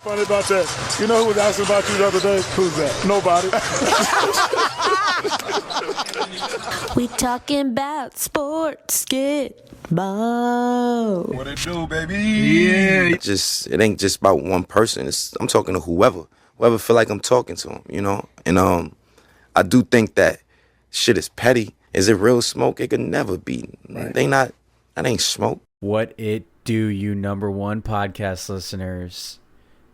Funny about that. You know who was asking about you the other day? Who's that? Nobody. We talking about sports, get ball. What it do, baby? Yeah. It ain't just about one person. I'm talking to whoever feel like I'm talking to them, you know? And I do think that shit is petty. Is it real smoke? It could never be. Right. That ain't smoke. What it do, you number one podcast listeners?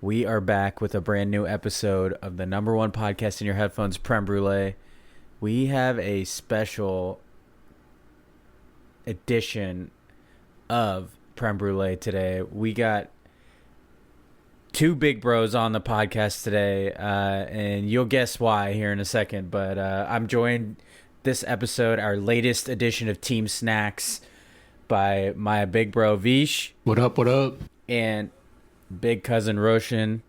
We are back with a brand new episode of the number one podcast in your headphones, Prem Brulee. We have a special edition of Prem Brulee today. We got two big bros on the podcast today, and you'll guess why here in a second. But I'm joined this episode, our latest edition of Team Snacks, by my big bro Vish. What up, what up? And big cousin Roshan.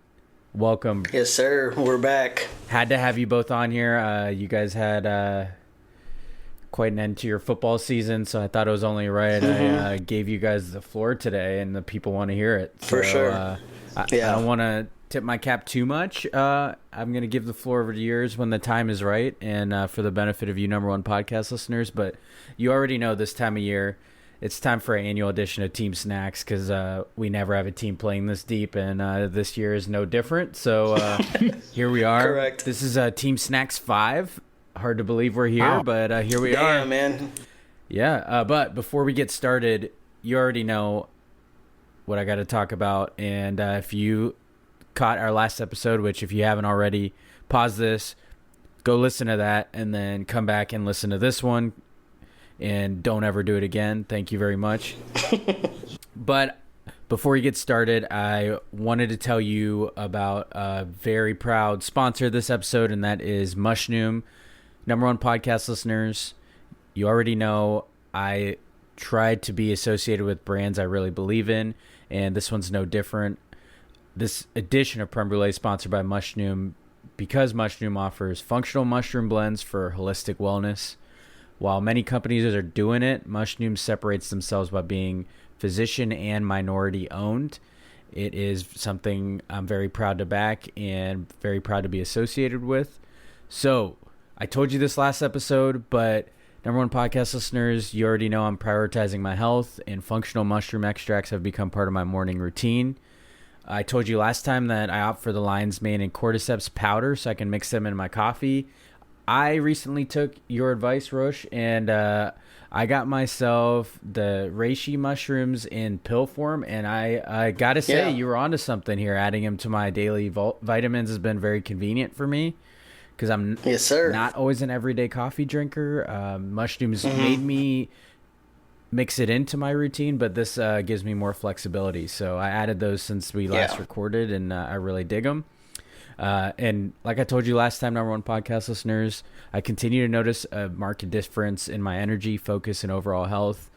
Welcome. Yes, sir. We're back. Had to have you both on here. You guys had quite an end to your football season, so I thought it was only right I gave you guys the floor today, and the people want to hear it. For sure. I don't want to tip my cap too much. I'm going to give the floor over to yours when the time is right, and for the benefit of you number one podcast listeners. But you already know this time of year, it's time for an annual edition of Team Snacks, because we never have a team playing this deep, and this year is no different. So here we are. Correct. This is Team Snacks 5. Hard to believe we're here, but here we are. Damn, man. Yeah, but before we get started, you already know what I got to talk about. And if you caught our last episode, which if you haven't already, pause this, go listen to that, and then come back and listen to this one. And don't ever do it again. Thank you very much. But before we get started, I wanted to tell you about a very proud sponsor of this episode, and that is Mushroom. Number one podcast listeners, you already know I tried to be associated with brands I really believe in, and this one's no different. This edition of Prem Brulee is sponsored by Mushroom because Mushroom offers functional mushroom blends for holistic wellness. While many companies are doing it, Mushroom separates themselves by being physician and minority owned. It is something I'm very proud to back and very proud to be associated with. So I told you this last episode, but number one podcast listeners, you already know I'm prioritizing my health, and functional mushroom extracts have become part of my morning routine. I told you last time that I opt for the lion's mane and cordyceps powder so I can mix them in my coffee. I recently took your advice, Rosh, and I got myself the reishi mushrooms in pill form, and I got to say, you were onto something here. Adding them to my daily vitamins has been very convenient for me, because I'm not always an everyday coffee drinker. Mushrooms made me mix it into my routine, but this gives me more flexibility. So I added those since we last recorded, and I really dig them. And like I told you last time, number one podcast listeners, I continue to notice a marked difference in my energy, focus, and overall health.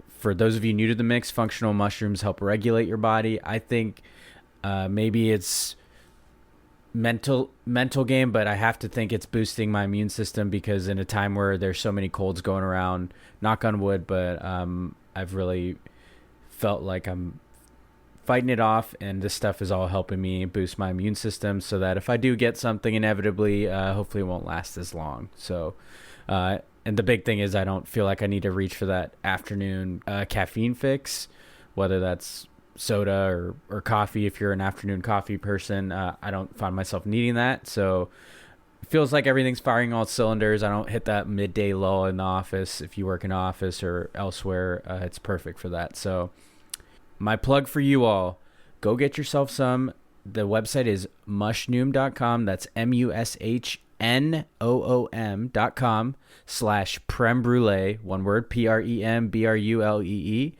For those of you new to the mix, functional mushrooms help regulate your body. I think maybe it's mental game, but I have to think it's boosting my immune system, because in a time where there's so many colds going around, knock on wood, but I've really felt like I'm fighting it off, and this stuff is all helping me boost my immune system, so that if I do get something inevitably, hopefully it won't last as long. So and the big thing is I don't feel like I need to reach for that afternoon caffeine fix, whether that's soda or coffee. If you're an afternoon coffee person, I don't find myself needing that. So it feels like everything's firing all cylinders. I don't hit that midday lull in the office. If you work in an office or elsewhere, it's perfect for that. So my plug for you all, go get yourself some. The website is mushnoom.com. That's mushnoom.com/Prem Brulee. One word, PREMBRULEE.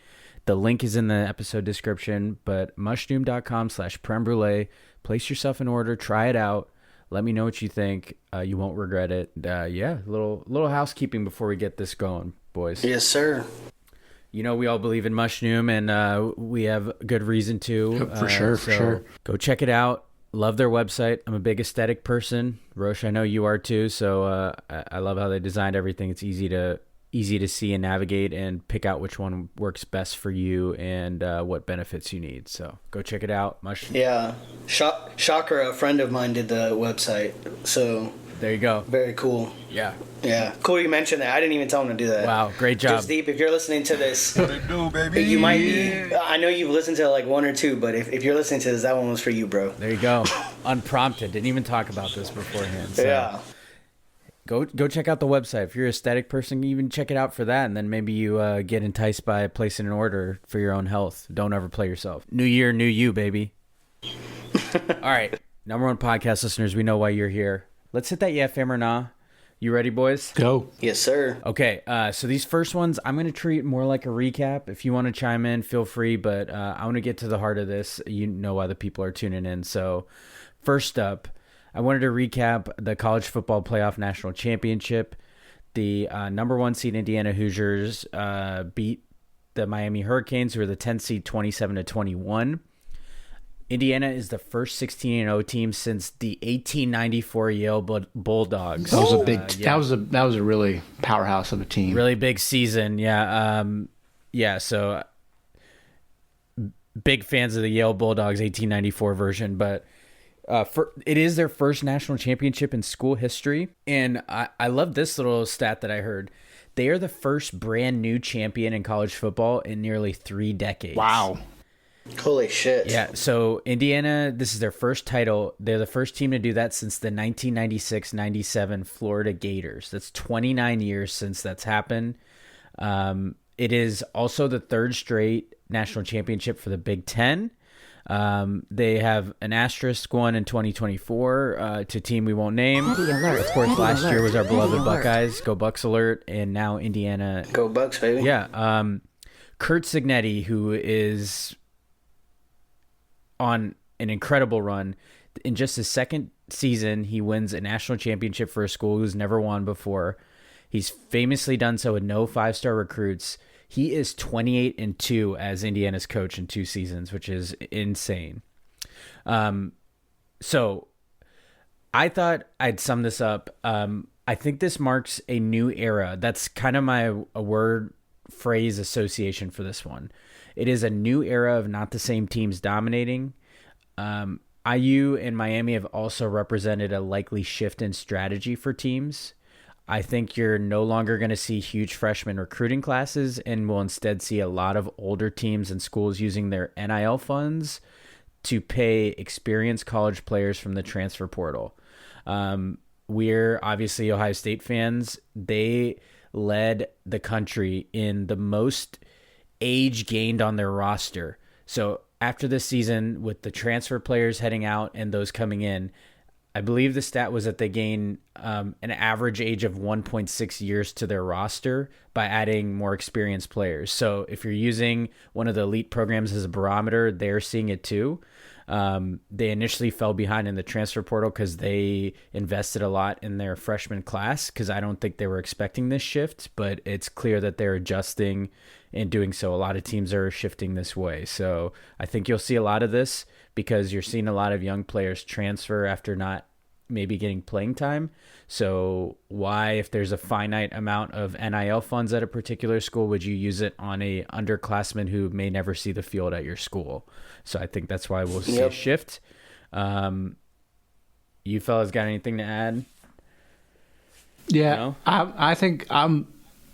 The link is in the episode description, but mushnoom.com/Prem Brulee. Place yourself in order. Try it out. Let me know what you think. You won't regret it. Little housekeeping before we get this going, boys. Yes, sir. You know, we all believe in Mushroom, and we have good reason to. For sure. Go check it out. Love their website. I'm a big aesthetic person. Rosh, I know you are too. So I love how they designed everything. It's easy to easy to see and navigate and pick out which one works best for you and what benefits you need. So go check it out. Yeah. Shocker, a friend of mine did the website. So there you go. Very cool. Yeah. Yeah. Cool you mentioned that. I didn't even tell him to do that. Wow. Great job. Just Deep, if you're listening to this, What it do, baby? you might be. I know you've listened to like one or two, but if you're listening to this, that one was for you, bro. There you go. Unprompted. Didn't even talk about this beforehand. So. Yeah. Go check out the website. If you're an aesthetic person, even check it out for that, and then maybe you get enticed by placing an order for your own health. Don't overplay yourself. New year, new you, baby. All right. Number one podcast listeners, we know why you're here. Let's hit that yeah, fam or nah. You ready, boys? Go. Yes, sir. Okay, so these first ones, I'm going to treat more like a recap. If you want to chime in, feel free, but I want to get to the heart of this. You know why the people are tuning in. So first up, I wanted to recap the college football playoff national championship. The number one seed Indiana Hoosiers beat the Miami Hurricanes, who are the 10th seed, 27-21. Indiana is the first 16-0 team since the 1894 Yale Bulldogs. That was a big. That was a really powerhouse of a team. Really big season, yeah. So big fans of the Yale Bulldogs 1894 version, but it is their first national championship in school history, and I love this little stat that I heard. They are the first brand new champion in college football in nearly 3 decades. Wow. Holy shit. Yeah, so Indiana, this is their first title. They're the first team to do that since the 1996-97 Florida Gators. That's 29 years since that's happened. It is also the third straight national championship for the Big Ten. They have an asterisk one in 2024 to a team we won't name. Of course, last year was our beloved Buckeyes. Go Bucks alert. And now Indiana. Go Bucks, baby. Yeah. Kurt Signetti, who is on an incredible run. In just his second season, he wins a national championship for a school who's never won before. He's famously done so with no 5-star recruits. He is 28-2 as Indiana's coach in 2 seasons, which is insane. So I thought I'd sum this up. I think this marks a new era. That's kind of my word phrase association for this one. It is a new era of not the same teams dominating. IU and Miami have also represented a likely shift in strategy for teams. I think you're no longer going to see huge freshman recruiting classes and will instead see a lot of older teams and schools using their NIL funds to pay experienced college players from the transfer portal. We're obviously Ohio State fans. They led the country in the most age gained on their roster. So after this season, with the transfer players heading out and those coming in, I believe the stat was that they gain an average age of 1.6 years to their roster by adding more experienced players. So if you're using one of the elite programs as a barometer, they're seeing it too. They initially fell behind in the transfer portal because they invested a lot in their freshman class, because I don't think they were expecting this shift, but it's clear that they're adjusting and doing so. A lot of teams are shifting this way. So I think you'll see a lot of this because you're seeing a lot of young players transfer after not maybe getting playing time. So why, if there's a finite amount of NIL funds at a particular school, would you use it on a underclassman who may never see the field at your school? So I think that's why we'll see a shift. You fellas got anything to add? Yeah, No? I think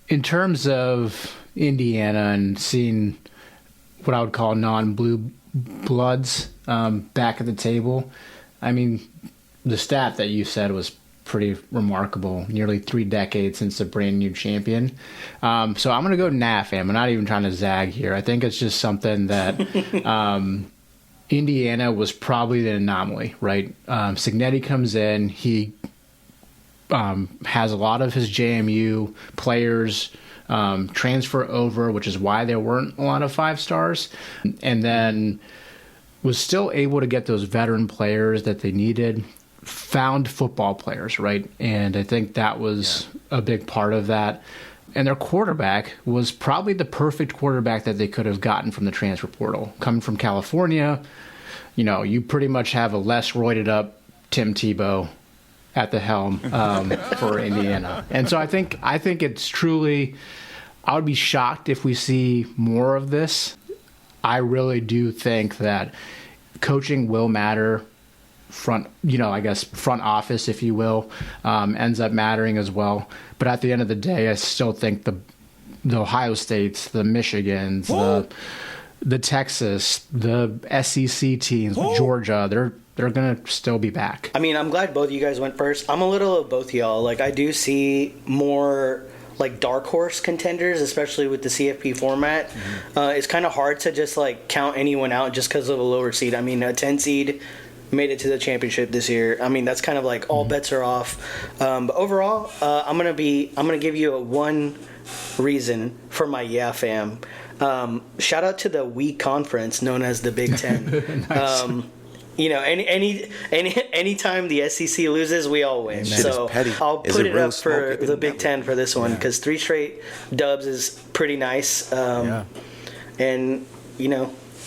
in terms of Indiana and seeing what I would call non-blue bloods back at the table, I mean, the stat that you said was pretty remarkable. Nearly 3 decades since a brand new champion. So I'm going to go nah, fam. I'm not even trying to zag here. I think it's just something that Indiana was probably the anomaly, right? Signetti comes in. He has a lot of his JMU players transfer over, which is why there weren't a lot of 5 stars. And then was still able to get those veteran players that they needed, found football players, right? And I think that was a big part of that. And their quarterback was probably the perfect quarterback that they could have gotten from the transfer portal. Coming from California, you pretty much have a less roided up Tim Tebow at the helm for Indiana. And so I think it's truly, I would be shocked if we see more of this. I really do think that coaching will matter. Front office, if you will, ends up mattering as well. But at the end of the day, I still think the Ohio States, the Michigans, the Texas, the SEC teams, Georgia, they're going to still be back. I mean, I'm glad both of you guys went first. I'm a little of both y'all. Like, I do see more like dark horse contenders, especially with the CFP format. It's kind of hard to just like count anyone out just because of a lower seed. I mean, a 10 seed made it to the championship this year. I mean, that's kind of like all bets are off. But overall, I'm gonna give you one reason for my fam. Shout out to the weak conference known as the Big Ten. Nice. Anytime the SEC loses, we all win. So I'll put it up for the Big Ten for this one because 3 straight dubs is pretty nice. And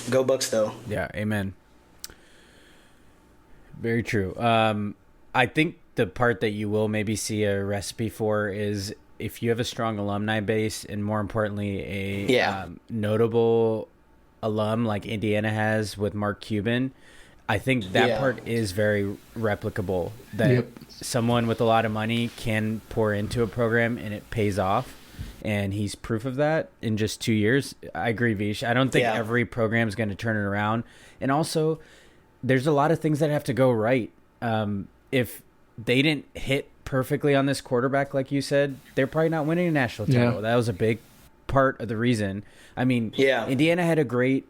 go Bucks though. Yeah, amen. Very true. I think the part that you will maybe see a recipe for is if you have a strong alumni base and more importantly a notable alum like Indiana has with Mark Cuban. I think that part is very replicable, that someone with a lot of money can pour into a program and it pays off. And he's proof of that in just 2 years. I agree, Vish. I don't think every program is going to turn it around. And also, there's a lot of things that have to go right. If they didn't hit perfectly on this quarterback, like you said, they're probably not winning a national title. Yeah. That was a big part of the reason. I mean, Indiana had a great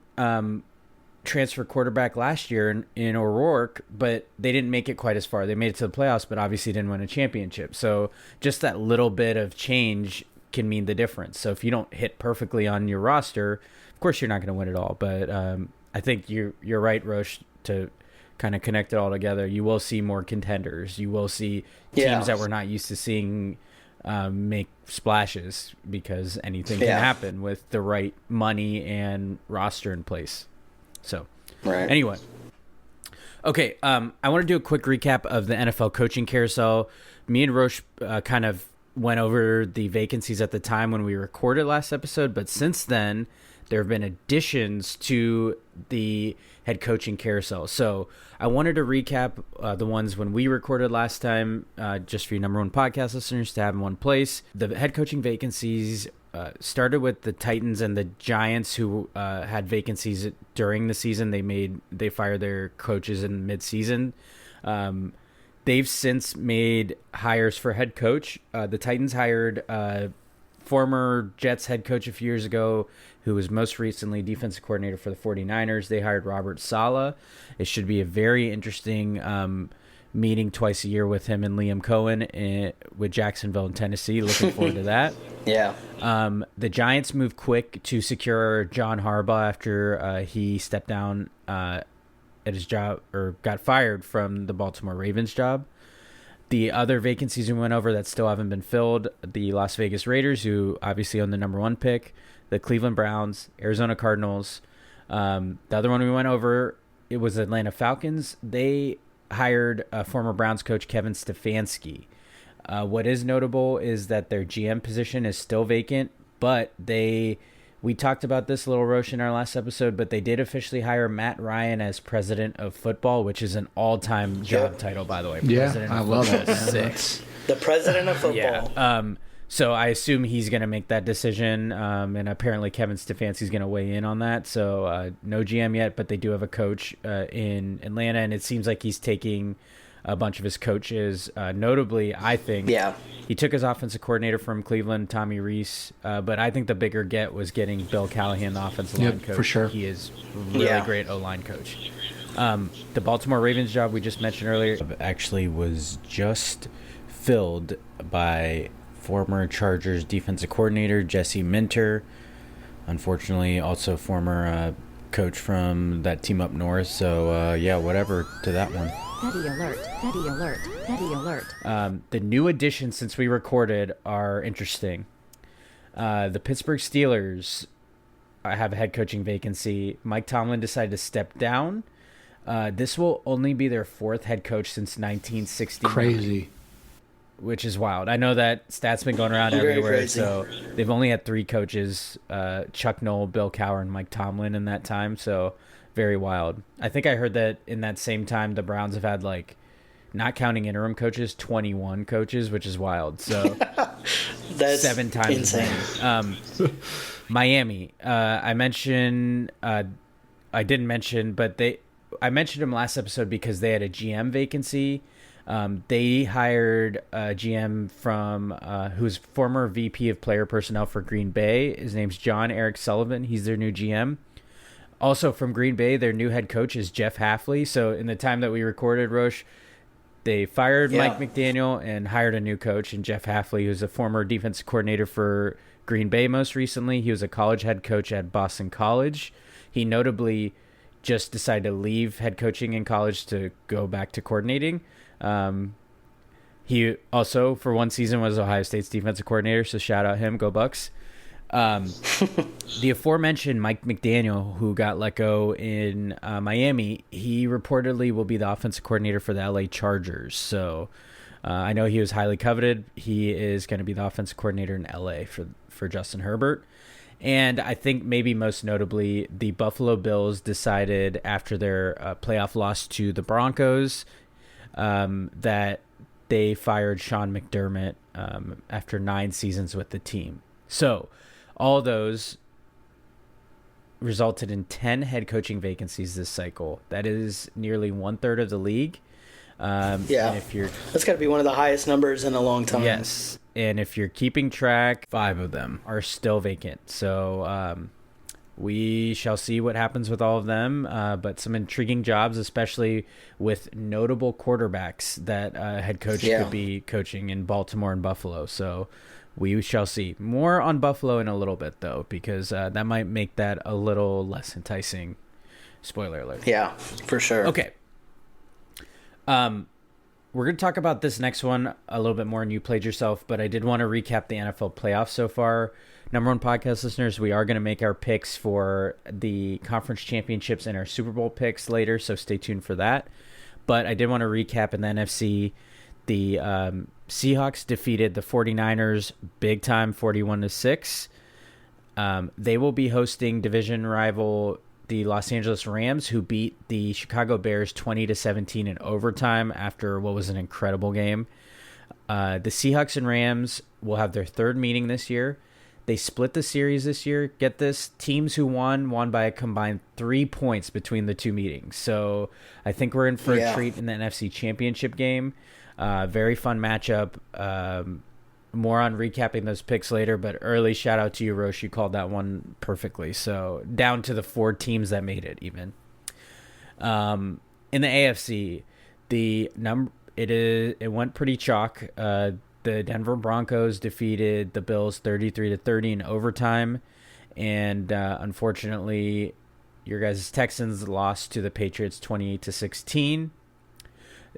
transfer quarterback last year in O'Rourke, but they didn't make it quite as far. They made it to the playoffs, but obviously didn't win a championship. So just that little bit of change can mean the difference. So if you don't hit perfectly on your roster, of course you're not going to win it all. But I think you're right, Roche, to kind of connect it all together. You will see more contenders. You will see teams that we're not used to seeing make splashes because anything can happen with the right money and roster in place. So anyway, okay, I want to do a quick recap of the NFL coaching carousel. Me and Roche kind of went over the vacancies at the time when we recorded last episode, but since then there have been additions to the head coaching carousel. So I wanted to recap the ones when we recorded last time, just for you number one podcast listeners to have in one place. The head coaching vacancies started with the Titans and the Giants, who had vacancies during the season. They fired their coaches in mid-season. They've since made hires for head coach. The Titans hired former Jets head coach a few years ago, who was most recently defensive coordinator for the 49ers. They hired Robert Saleh. It should be a very interesting meeting twice a year with him and Liam Cohen with Jacksonville in Tennessee. Looking forward to that. Yeah. The Giants moved quick to secure John Harbaugh after he stepped down at his job or got fired from the Baltimore Ravens job. The other vacancies we went over that still haven't been filled, the Las Vegas Raiders, who obviously own the number one pick, the Cleveland Browns, Arizona Cardinals. The other one we went over, it was Atlanta Falcons. They hired former Browns coach Kevin Stefanski. What is notable is that their GM position is still vacant, but we talked about this a little, Roche, in our last episode, but they did officially hire Matt Ryan as president of football, which is an all-time job title, by the way. President I love it. The president of football. Yeah. So I assume he's going to make that decision, and apparently Kevin Stefanski's going to weigh in on that. So no GM yet, but they do have a coach in Atlanta, and it seems like he's taking a bunch of his coaches. Notably, I think he took his offensive coordinator from Cleveland, Tommy Rees, but I think the bigger get was getting Bill Callahan, the offensive line coach. For sure. He is really great O-line coach. The Baltimore Ravens job we just mentioned earlier actually was just filled by former Chargers defensive coordinator Jesse Minter, unfortunately also former coach from that team up north. So whatever to that one. Petty alert, petty alert, petty alert. The new additions since we recorded are interesting. The Pittsburgh Steelers have a head coaching vacancy. Mike Tomlin decided to step down. This will only be their fourth head coach since 1969. Crazy. Which is wild. I know that stat's been going around Very everywhere. crazy. So they've only had 3 coaches, Chuck Noll, Bill Cowher, and Mike Tomlin in that time. So very wild. I think I heard that in that same time, the Browns have had, like, not counting interim coaches, 21 coaches, which is wild. So That's 7 times insane. Miami. I mentioned, I didn't mention, but I mentioned them last episode because they had a GM vacancy. They hired a GM from who's former VP of player personnel for Green Bay. His name's John Eric Sullivan. He's their new GM. Also from Green Bay, their new head coach is Jeff Hafley. So in the time that we recorded, Roche, they fired Mike McDaniel and hired a new coach, and Jeff Hafley, who's a former defensive coordinator for Green Bay most recently. He was a college head coach at Boston College. He notably just decided to leave head coaching in college to go back to coordinating. He also, for one season, was Ohio State's defensive coordinator, so shout out him, go Bucks. The aforementioned Mike McDaniel, who got let go in Miami, he reportedly will be the offensive coordinator for the LA Chargers. So I know he was highly coveted. He is going to be the offensive coordinator in LA for Justin Herbert. And I think maybe most notably, the Buffalo Bills decided after their playoff loss to the Broncos that they fired Sean McDermott after 9 seasons with the team. So all those resulted in 10 head coaching vacancies this cycle. That is nearly 1/3 of the league. And if you're, that's got to be one of the highest numbers in a long time. yes. And if you're keeping track, 5 of them are still vacant. So we shall see what happens with all of them. But some intriguing jobs, especially with notable quarterbacks that head coach could be coaching in Baltimore and Buffalo. So we shall see. More on Buffalo in a little bit, though, because that might make that a little less enticing. Spoiler alert. Yeah, for sure. Okay. We're going to talk about this next one a little bit more, and you played yourself, but I did want to recap the NFL playoffs so far. Number one podcast listeners, we are going to make our picks for the conference championships and our Super Bowl picks later, so stay tuned for that. But I did want to recap in the NFC. The Seahawks defeated the 49ers big time, 41-6. They will be hosting division rival the Los Angeles Rams, who beat the Chicago Bears 20-17 in overtime after what was an incredible game. The Seahawks and Rams will have their 3rd meeting this year. They split the series this year. Get this, teams who won by a combined 3 points between the 2 meetings. So I think we're in for a treat in the NFC Championship game. Very fun matchup. More on recapping those picks later, but early shout out to you, Roche. You called that one perfectly. So down to the 4 teams that made it even. In the AFC, it went pretty chalk. The Denver Broncos defeated the Bills 33-30 in overtime, and unfortunately, your guys' Texans lost to the Patriots 28-16.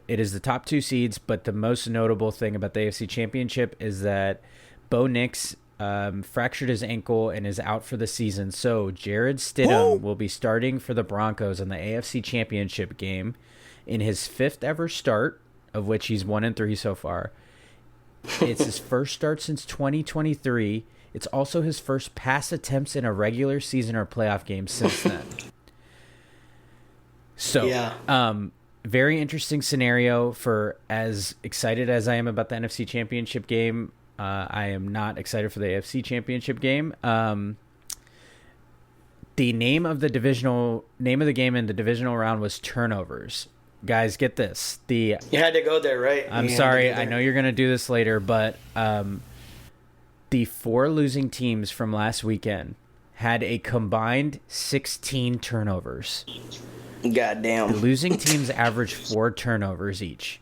It is the top 2 seeds, but the most notable thing about the AFC Championship is that Bo Nix fractured his ankle and is out for the season. So Jared Stidham will be starting for the Broncos in the AFC Championship game in his 5th ever start, of which he's 1-3 so far. It's his first start since 2023. It's also his first pass attempts in a regular season or playoff game since then. So, very interesting scenario. For as excited as I am about the NFC Championship game, I am not excited for the AFC Championship game. The name of the game in the divisional round was turnovers. Guys, get this. You had to go there, right? I'm sorry. I know you're going to do this later, but the 4 losing teams from last weekend had a combined 16 turnovers. Goddamn. The losing teams averaged 4 turnovers each,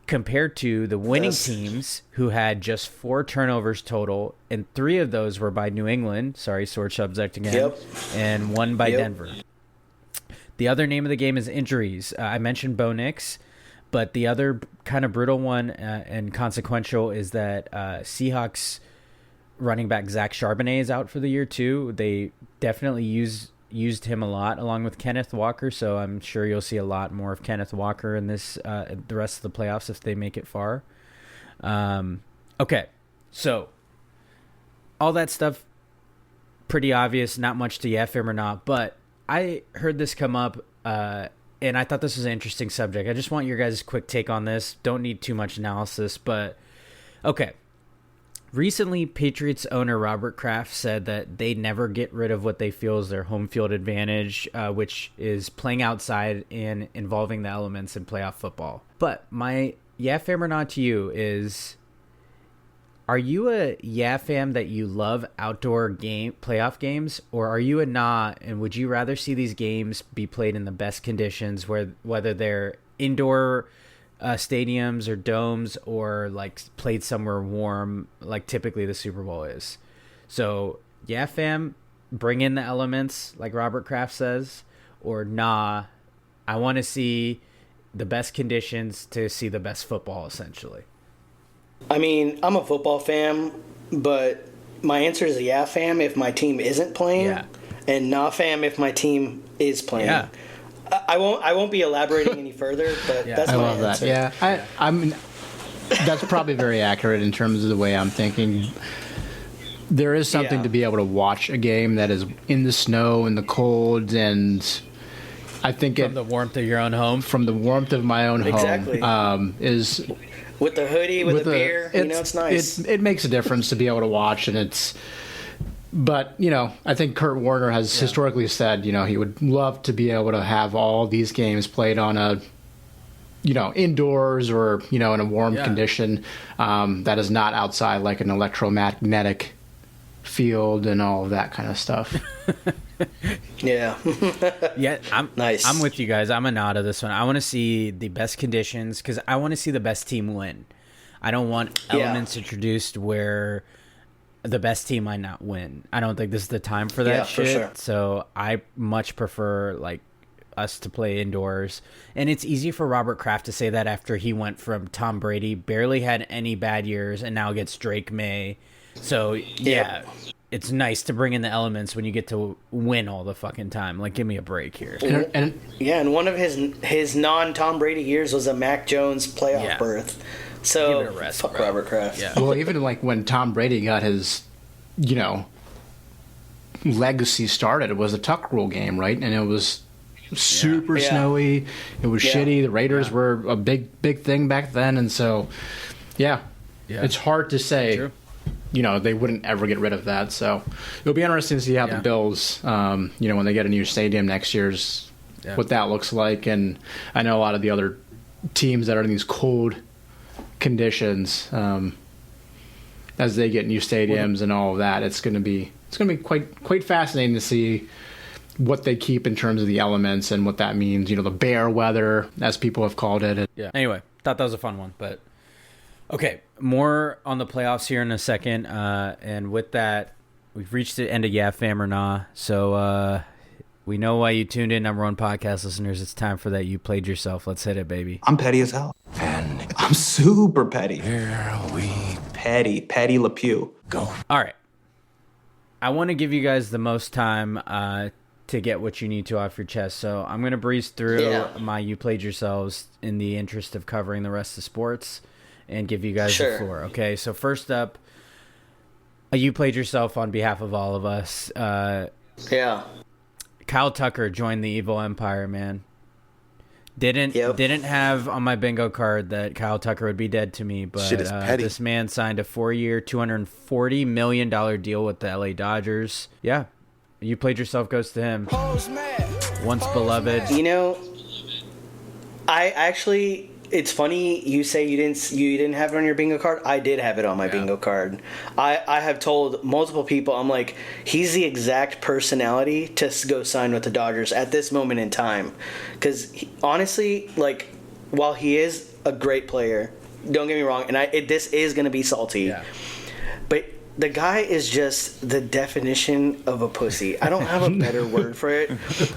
compared to the winning teams who had just 4 turnovers total, and 3 of those were by New England. Sorry, sore subject again. And 1 by Denver. The other name of the game is injuries. I mentioned Bo Nix, but the other kind of brutal one and consequential is that Seahawks running back Zach Charbonnet is out for the year too. They definitely used him a lot along with Kenneth Walker, so I'm sure you'll see a lot more of Kenneth Walker in this the rest of the playoffs if they make it far. Okay, so all that stuff, pretty obvious, not much to yeah, fam or not, but I heard this come up, and I thought this was an interesting subject. I just want your guys' quick take on this. Don't need too much analysis, but okay. Recently, Patriots owner Robert Kraft said that they never get rid of what they feel is their home field advantage, which is playing outside and involving the elements in playoff football. But my yeah fam or not to you is, are you a yeah fam that you love outdoor playoff games, or are you a nah, and would you rather see these games be played in the best conditions, whether they're indoor stadiums or domes, or like played somewhere warm like typically the Super Bowl is? So yeah fam, bring in the elements like Robert Kraft says, or nah, I want to see the best conditions to see the best football essentially. I mean, I'm a football fan, but my answer is yeah fam if my team isn't playing, and nah fam if my team is playing. Yeah. I won't be elaborating any further, but that's my answer. That. Yeah, I mean, that's probably very accurate in terms of the way I'm thinking. There is something to be able to watch a game that is in the snow and the cold, and I think from the warmth of your own home, from the warmth of my own home, is with the hoodie, with the beer. It's nice. It makes a difference to be able to watch, and it's. But, I think Kurt Warner has historically said, he would love to be able to have all these games played on a, indoors or, in a warm condition that is not outside like an electromagnetic field and all of that kind of stuff. Yeah. I'm with you guys. I'm a nod of this one. I want to see the best conditions because I want to see the best team win. I don't want elements introduced where the best team might not win. I don't think this is the time for that shit. For sure. So I much prefer like us to play indoors. And it's easy for Robert Kraft to say that after he went from Tom Brady, barely had any bad years, and now gets Drake May. So it's nice to bring in the elements when you get to win all the fucking time. Like, give me a break here. And one of his non-Tom Brady years was a Mac Jones playoff berth. So, give it a rest, fuck bro. Robert Kraft. Yeah. Well, even like when Tom Brady got his, legacy started, it was a tuck rule game, right? And it was super snowy. It was shitty. The Raiders were a big thing back then. And so, it's hard to say, True. They wouldn't ever get rid of that. So it'll be interesting to see how the Bills, when they get a new stadium next year's, what that looks like. And I know a lot of the other teams that are in these cold conditions as they get new stadiums and all of that, it's going to be quite fascinating to see what they keep in terms of the elements and what that means, the bear weather as people have called it. Anyway, thought that was a fun one, but okay, more on the playoffs here in a second, and with that we've reached the end of yeah fam or nah, so we know why you tuned in, number one podcast listeners. It's time for that. You played yourself. Let's hit it, baby. I'm petty as hell. And I'm super petty. Here we petty Le Pew. Go. All right. I want to give you guys the most time to get what you need to off your chest. So I'm going to breeze through my you played yourselves in the interest of covering the rest of sports and give you guys the floor. Okay. So first up, you played yourself on behalf of all of us. Kyle Tucker joined the evil empire, man. Didn't have on my bingo card that Kyle Tucker would be dead to me, but shit is petty. This man signed a 4-year, $240 million deal with the LA Dodgers. Yeah, you played yourself goes to him. Once beloved. I actually, it's funny you say you didn't have it on your bingo card. I did have it on my bingo card. I have told multiple people, I'm like, he's the exact personality to go sign with the Dodgers at this moment in time. Because honestly, like, while he is a great player, don't get me wrong, and this is going to be salty, but the guy is just the definition of a pussy. I don't have a better word for it.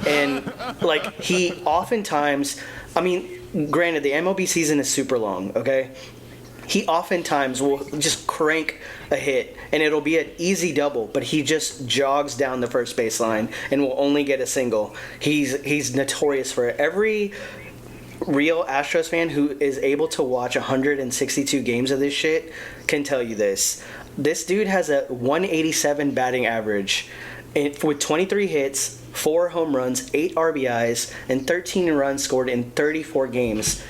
And like, he oftentimes, I mean, granted, the MLB season is super long, okay? he oftentimes will just crank a hit, and it'll be an easy double, but he just jogs down the first baseline and will only get a single. He's notorious for it. Every real Astros fan who is able to watch 162 games of this shit can tell you this. This dude has a 187 batting average with 23 hits, 4 home runs, 8 RBIs, and 13 runs scored in 34 games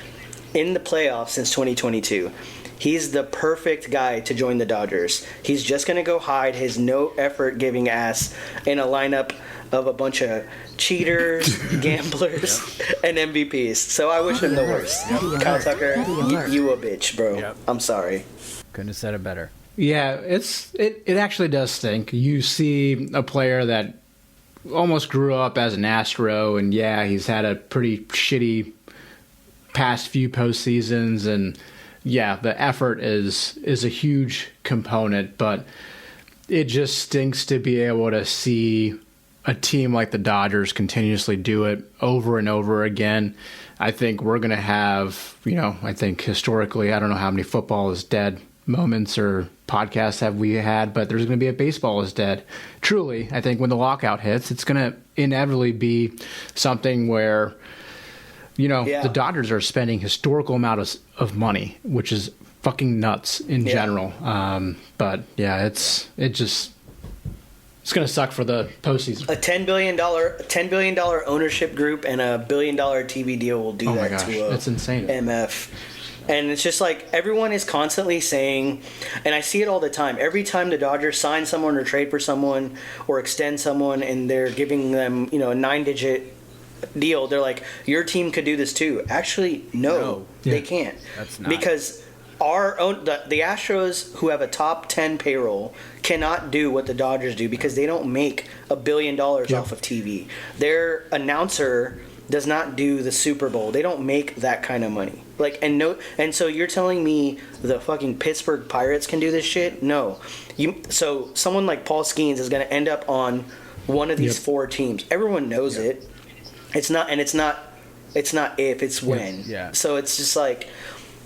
in the playoffs since 2022. He's the perfect guy to join the Dodgers. He's just going to go hide his no-effort giving ass in a lineup of a bunch of cheaters, gamblers, and MVPs. So I wish him the worst. Kyle Tucker, you a bitch, bro. Yep. I'm sorry. Couldn't have said it better. Yeah, it actually does stink. You see a player that almost grew up as an Astro, and yeah, he's had a pretty shitty past few postseasons, and yeah, the effort is a huge component, but it just stinks to be able to see a team like the Dodgers continuously do it over and over again. I think we're going to have, I think historically, I don't know how many football is dead moments or podcasts have we had, but there's going to be a baseball is dead. Truly, I think when the lockout hits, it's going to inevitably be something where the Dodgers are spending historical amounts of money, which is fucking nuts in general. But yeah, it's going to suck for the postseason. A $10 billion ownership group and a $1 billion TV deal will do that to that's insane. MF. And it's just like everyone is constantly saying, and I see it all the time. Every time the Dodgers sign someone or trade for someone or extend someone, and they're giving them, a 9-digit deal, they're like, your team could do this too. Actually, no. They can't. That's not. Because our own the Astros, who have a top 10 payroll, cannot do what the Dodgers do because they don't make $1 billion off of TV. Their announcer does not do the Super Bowl. They don't make that kind of money. And so you're telling me the fucking Pittsburgh Pirates can do this shit? No. So someone like Paul Skeens is going to end up on one of these 4 teams. Everyone knows it. It's not if, it's when. Yeah. So it's just like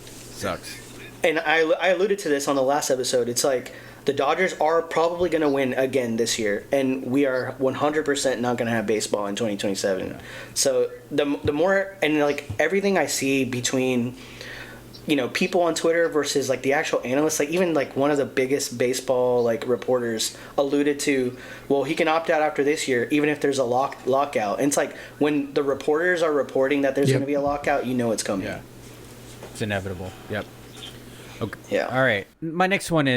sucks. And I alluded to this on the last episode. It's like the Dodgers are probably going to win again this year, and we are 100% not going to have baseball in 2027. Yeah. So the more, and like everything I see between people on Twitter versus like the actual analysts, like even like one of the biggest baseball like reporters alluded to, well, he can opt out after this year even if there's a lockout. And it's like when the reporters are reporting that there's going to be a lockout, it's coming. Yeah. It's inevitable. Yep. Okay. Yeah. All right. My next one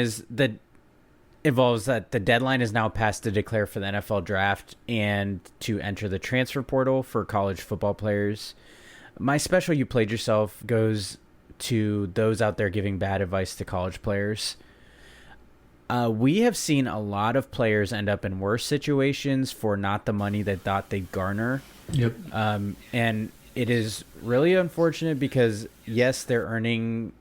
involves that the deadline is now passed to declare for the NFL draft and to enter the transfer portal for college football players. My special "You Played Yourself" goes to those out there giving bad advice to college players. We have seen a lot of players end up in worse situations for not the money they thought they'd garner. Yep. And it is really unfortunate because, yes, they're earning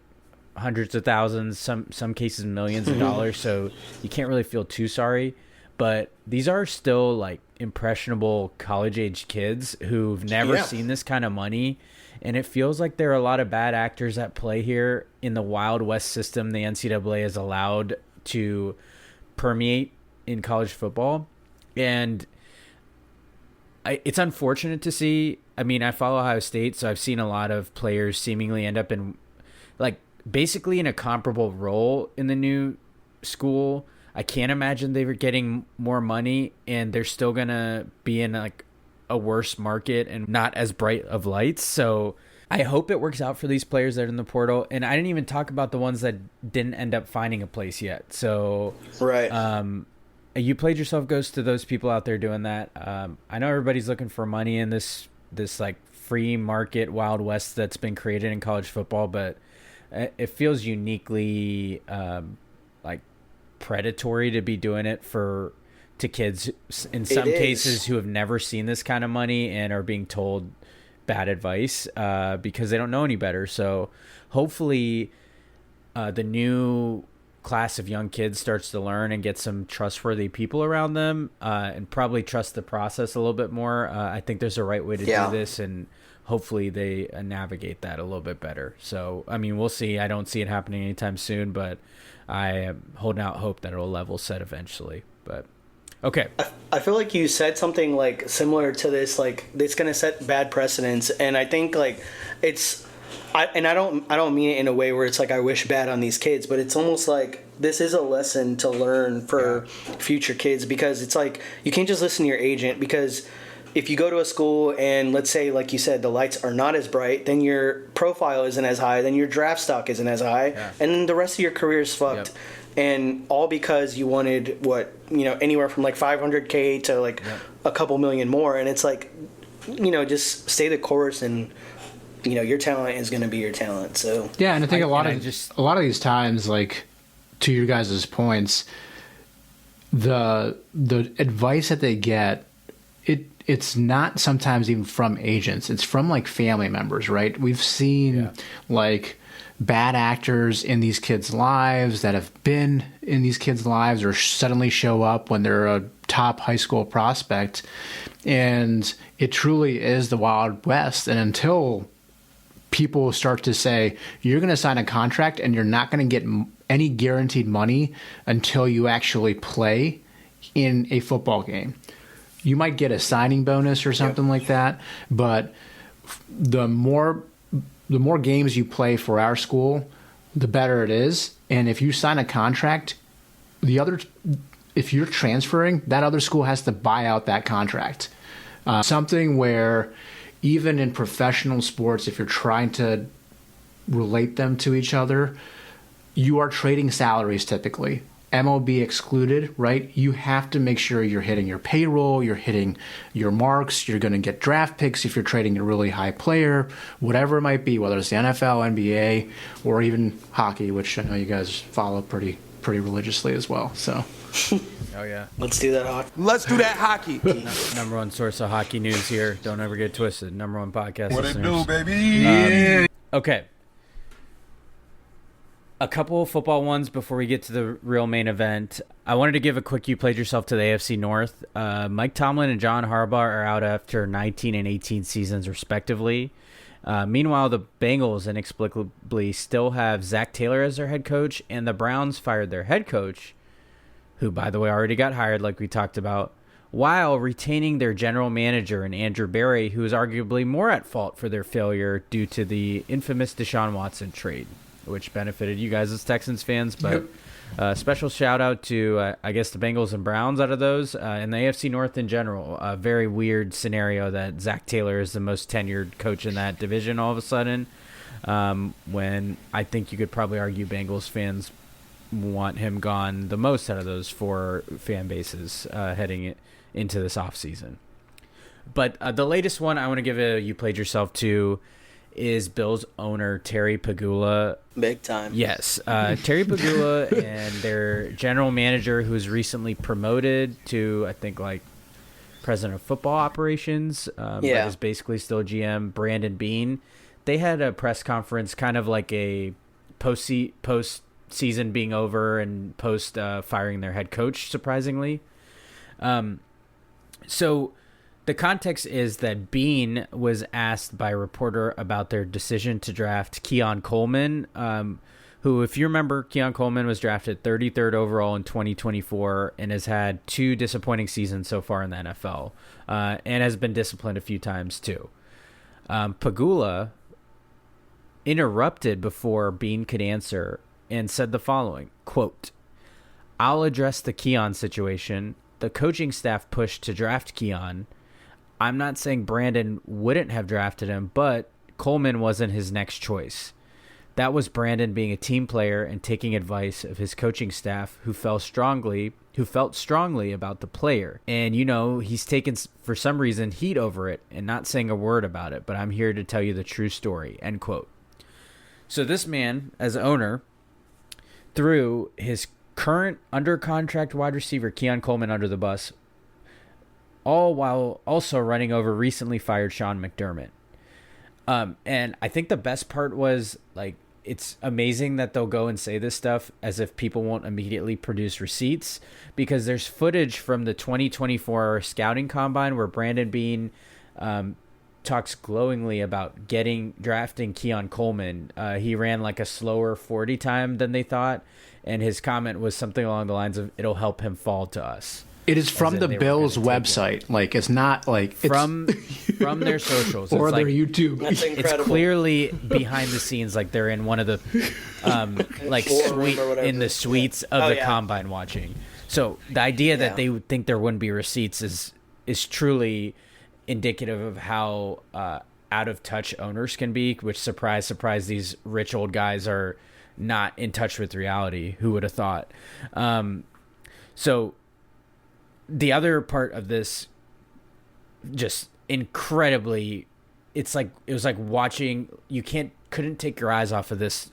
hundreds of thousands, some cases millions of dollars, so you can't really feel too sorry. But these are still like impressionable college-age kids who've never seen this kind of money, and it feels like there are a lot of bad actors at play here in the Wild West system the NCAA has allowed to permeate in college football. And it's unfortunate to see. I mean, I follow Ohio State, so I've seen a lot of players seemingly end up in like basically in a comparable role in the new school. I can't imagine they were getting more money, and they're still gonna be in like a worse market and not as bright of lights. So I hope it works out for these players that are in the portal. And I didn't even talk about the ones that didn't end up finding a place yet. So You Played Yourself goes to those people out there doing that. I know everybody's looking for money in this like free market Wild West that's been created in college football, but it feels uniquely like predatory to be doing it to kids in some cases who have never seen this kind of money and are being told bad advice because they don't know any better. So hopefully the new class of young kids starts to learn and get some trustworthy people around them and probably trust the process a little bit more. I think there's a right way to do this, and hopefully they navigate that a little bit better. So, I mean, we'll see. I don't see it happening anytime soon, but I am holding out hope that it'll level set eventually. But okay. I feel like you said something like similar to this, like it's going to set bad precedents. And I think like I don't mean it in a way where it's like I wish bad on these kids, but it's almost like this is a lesson to learn for future kids, because it's like you can't just listen to your agent, because if you go to a school and let's say, like you said, the lights are not as bright, then your profile isn't as high, then your draft stock isn't as high, and then the rest of your career is fucked. Yep. And all because you wanted anywhere from like $500K to like a couple million more, and it's like, just stay the course, and your talent is going to be your talent. So yeah, and I think a lot of these times, like to your guys' points, the advice that they get, it's not sometimes even from agents. It's from like family members, right? We've seen like bad actors in these kids' lives that have been in these kids' lives or suddenly show up when they're a top high school prospect. And it truly is the Wild West. And until people start to say, you're going to sign a contract and you're not going to get any guaranteed money until you actually play in a football game. You might get a signing bonus or something like that, but the more games you play for our school, the better it is. And if you sign a contract, if you're transferring, that other school has to buy out that contract. Something where even in professional sports, if you're trying to relate them to each other, you are trading salaries typically. MLB excluded, right? You have to make sure you're hitting your payroll, you're hitting your marks, you're going to get draft picks if you're trading a really high player, whatever it might be, whether it's the NFL, NBA, or even hockey, which I know you guys follow pretty religiously as well. So, oh yeah, let's do that hockey. Let's do that hockey. Number one source of hockey news here. Don't ever get twisted. Number one podcast. What listeners. it do, baby? Okay. A couple of football ones before we get to the real main event. I wanted to give a quick you played yourself to the AFC North. Mike Tomlin and John Harbaugh are out after 19 and 18 seasons respectively. Meanwhile, the Bengals inexplicably still have Zach Taylor as their head coach, and the Browns fired their head coach, who, by the way, already got hired like we talked about, while retaining their general manager in Andrew Berry, who is arguably more at fault for their failure due to the infamous Deshaun Watson trade, which benefited you guys as Texans fans. But special shout out to, I guess, the Bengals and Browns out of those, and the AFC North in general. A very weird scenario that Zach Taylor is the most tenured coach in that division all of a sudden, when I think you could probably argue Bengals fans want him gone the most out of those four fan bases heading into this offseason. But the latest one I want to give a you played yourself to is Bills owner Terry Pegula. Big time. Yes. Terry Pegula and their general manager, who's recently promoted to, I think, like president of football operations, but is basically still GM, Brandon Beane. They had a press conference kind of like a post-season being over and post firing their head coach, surprisingly. So the context is that Beane was asked by a reporter about their decision to draft Keon Coleman, who, if you remember, Keon Coleman was drafted 33rd overall in 2024 and has had 2 disappointing seasons so far in the NFL, and has been disciplined a few times too. Pegula interrupted before Beane could answer and said the following, quote, "I'll address the Keon situation. The coaching staff pushed to draft Keon. I'm not saying Brandon wouldn't have drafted him, but Coleman wasn't his next choice. That was Brandon being a team player and taking advice of his coaching staff who felt strongly about the player. And, he's taken, for some reason, heat over it and not saying a word about it, but I'm here to tell you the true story," end quote. So this man, as owner, threw his current under contract wide receiver, Keon Coleman, under the bus, all while also running over recently fired Sean McDermott. And I think the best part was, like, it's amazing that they'll go and say this stuff as if people won't immediately produce receipts, because there's footage from the 2024 scouting combine where Brandon Beane talks glowingly about drafting Keon Coleman. He ran like a slower 40 time than they thought, and his comment was something along the lines of, "It'll help him fall to us." It is from the Bills website. Like, it's not like from their socials or it's their like, YouTube. That's incredible. It's clearly behind the scenes, like they're in one of the like in the suites of the combine watching. So the idea that they would think there wouldn't be receipts is truly indicative of how out of touch owners can be. Which, surprise, these rich old guys are not in touch with reality. Who would have thought? So. The other part of this, just incredibly, it was like watching. You couldn't take your eyes off of this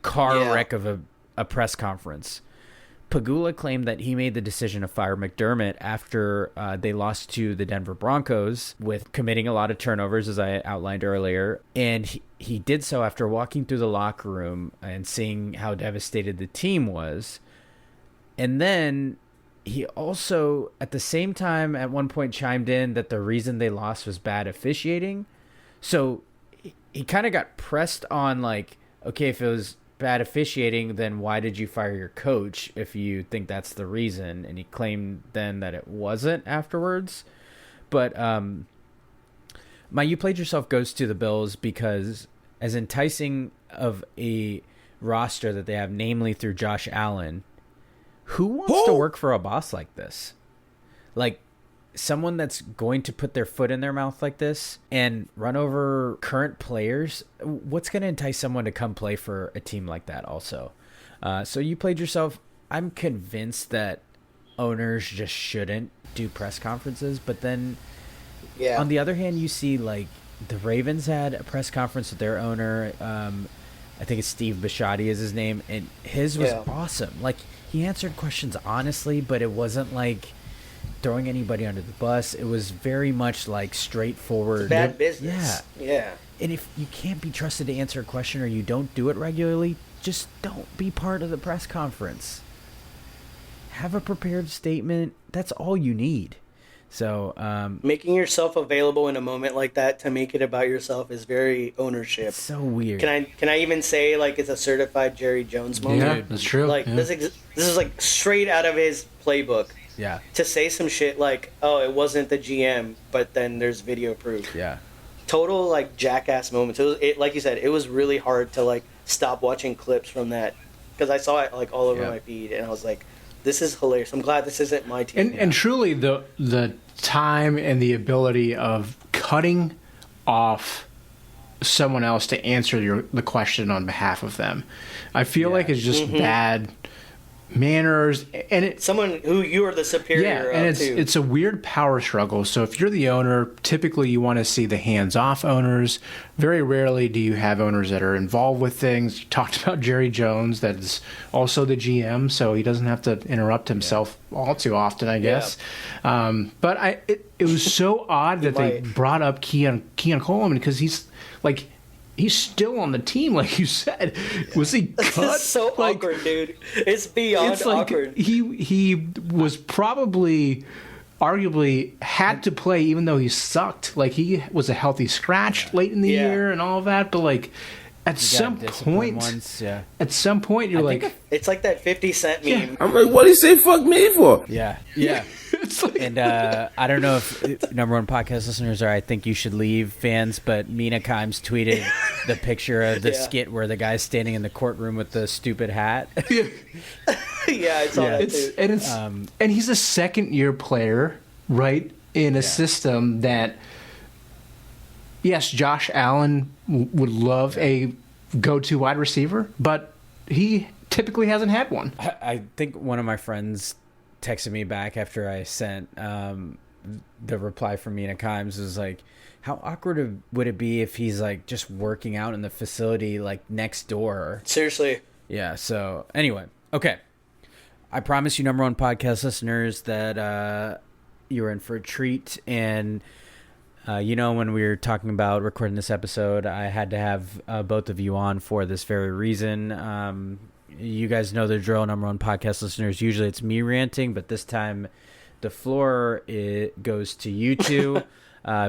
car wreck of a press conference. Pagula claimed that he made the decision to fire McDermott after they lost to the Denver Broncos with committing a lot of turnovers, as I outlined earlier, and he did so after walking through the locker room and seeing how devastated the team was, and then. He also, at the same time, at one point chimed in that the reason they lost was bad officiating. So he kind of got pressed on, like, okay, if it was bad officiating, then why did you fire your coach if you think that's the reason? And he claimed then that it wasn't afterwards. But my You Played Yourself goes to the Bills because as enticing of a roster that they have, namely through Josh Allen, who wants to work for a boss like this? Like, someone that's going to put their foot in their mouth like this and run over current players? What's going to entice someone to come play for a team like that also? So You Played Yourself. I'm convinced that owners just shouldn't do press conferences. But then on the other hand, you see, like, the Ravens had a press conference with their owner. I think it's Steve Bisciotti is his name. And his was awesome. Like, he answered questions honestly, but it wasn't like throwing anybody under the bus. It was very much like straightforward. It's bad business. Yeah. And if you can't be trusted to answer a question or you don't do it regularly, just don't be part of the press conference. Have a prepared statement. That's all you need. So making yourself available in a moment like that to make it about yourself is very ownership. It's so weird. Can I even say, like, it's a certified Jerry Jones moment? Yeah, that's true. Like this is like straight out of his playbook. Yeah. To say some shit like, "Oh, it wasn't the GM," but then there's video proof. Yeah. Total like jackass moments. It like you said, it was really hard to like stop watching clips from that because I saw it like all over my feed and I was like, this is hilarious. I'm glad this isn't my team. And truly, the time and the ability of cutting off someone else to answer the question on behalf of them, I feel like it's just bad manners, and someone who you are the superior of, and too. It's a weird power struggle. So if you're the owner, typically you want to see the hands-off owners. Very rarely do you have owners that are involved with things. You talked about Jerry Jones, that's also the GM, so he doesn't have to interrupt himself all too often, I guess. But it was so odd that they brought up Keon Coleman because he's like. He's still on the team, like you said. Was he cut? It's so awkward, dude. It's beyond awkward. He was probably, arguably, had to play even though he sucked. Like, he was a healthy scratch late in the year and all of that. But, like, at some point, you're like... It's like that 50 Cent meme. Yeah. I'm like, what did he say fuck me for? Yeah. It's like... And I don't know if number one podcast listeners are I Think You Should Leave fans, but Mina Kimes tweeted the picture of the skit where the guy's standing in the courtroom with the stupid hat. I saw that too. And he's a second-year player, right, in a system that... Yes, Josh Allen would love a go-to wide receiver, but he typically hasn't had one. I think one of my friends texted me back after I sent the reply from Mina Kimes was like, how awkward would it be if he's like just working out in the facility like next door? Seriously. Yeah, so anyway, okay. I promise you, number one podcast listeners, that you're in for a treat. And when we were talking about recording this episode, I had to have both of you on for this very reason. You guys know the drill, number one podcast listeners. Usually it's me ranting, but this time the floor goes to you two.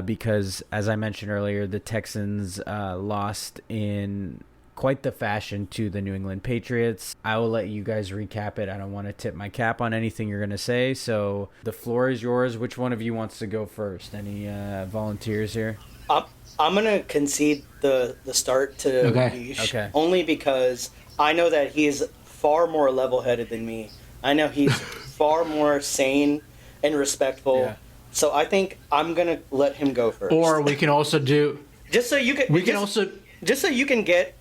because, as I mentioned earlier, the Texans lost in quite the fashion to the New England Patriots. I will let you guys recap it. I don't want to tip my cap on anything you're going to say, so the floor is yours. Which one of you wants to go first? Any volunteers here? I'm going to concede the start to Vish, only because I know that he's far more level-headed than me. I know he's far more sane and respectful. Yeah. So I think I'm going to let him go first. Or we can also do... Just so you can... Just so you can get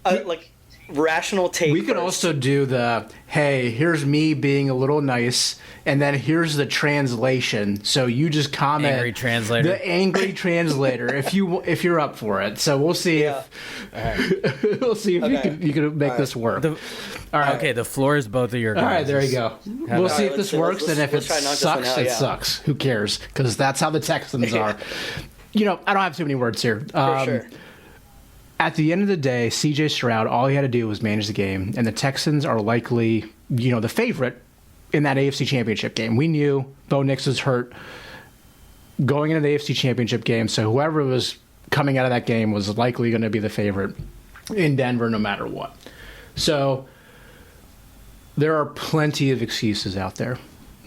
rational take. We could also do the, hey, here's me being a little nice, and then here's the translation. So you just comment. Angry translator. The angry translator, if you're up for it. So we'll see we'll see if you can make this work. All right. Okay, the floor is both of your guys. All right, there you go. We'll see if this works, and if it sucks, it sucks. Who cares? Because that's how the Texans are. I don't have too many words here. For sure. At the end of the day, C.J. Stroud, all he had to do was manage the game, and the Texans are likely, the favorite in that AFC Championship game. We knew Bo Nix was hurt going into the AFC Championship game, so whoever was coming out of that game was likely going to be the favorite in Denver no matter what. So there are plenty of excuses out there.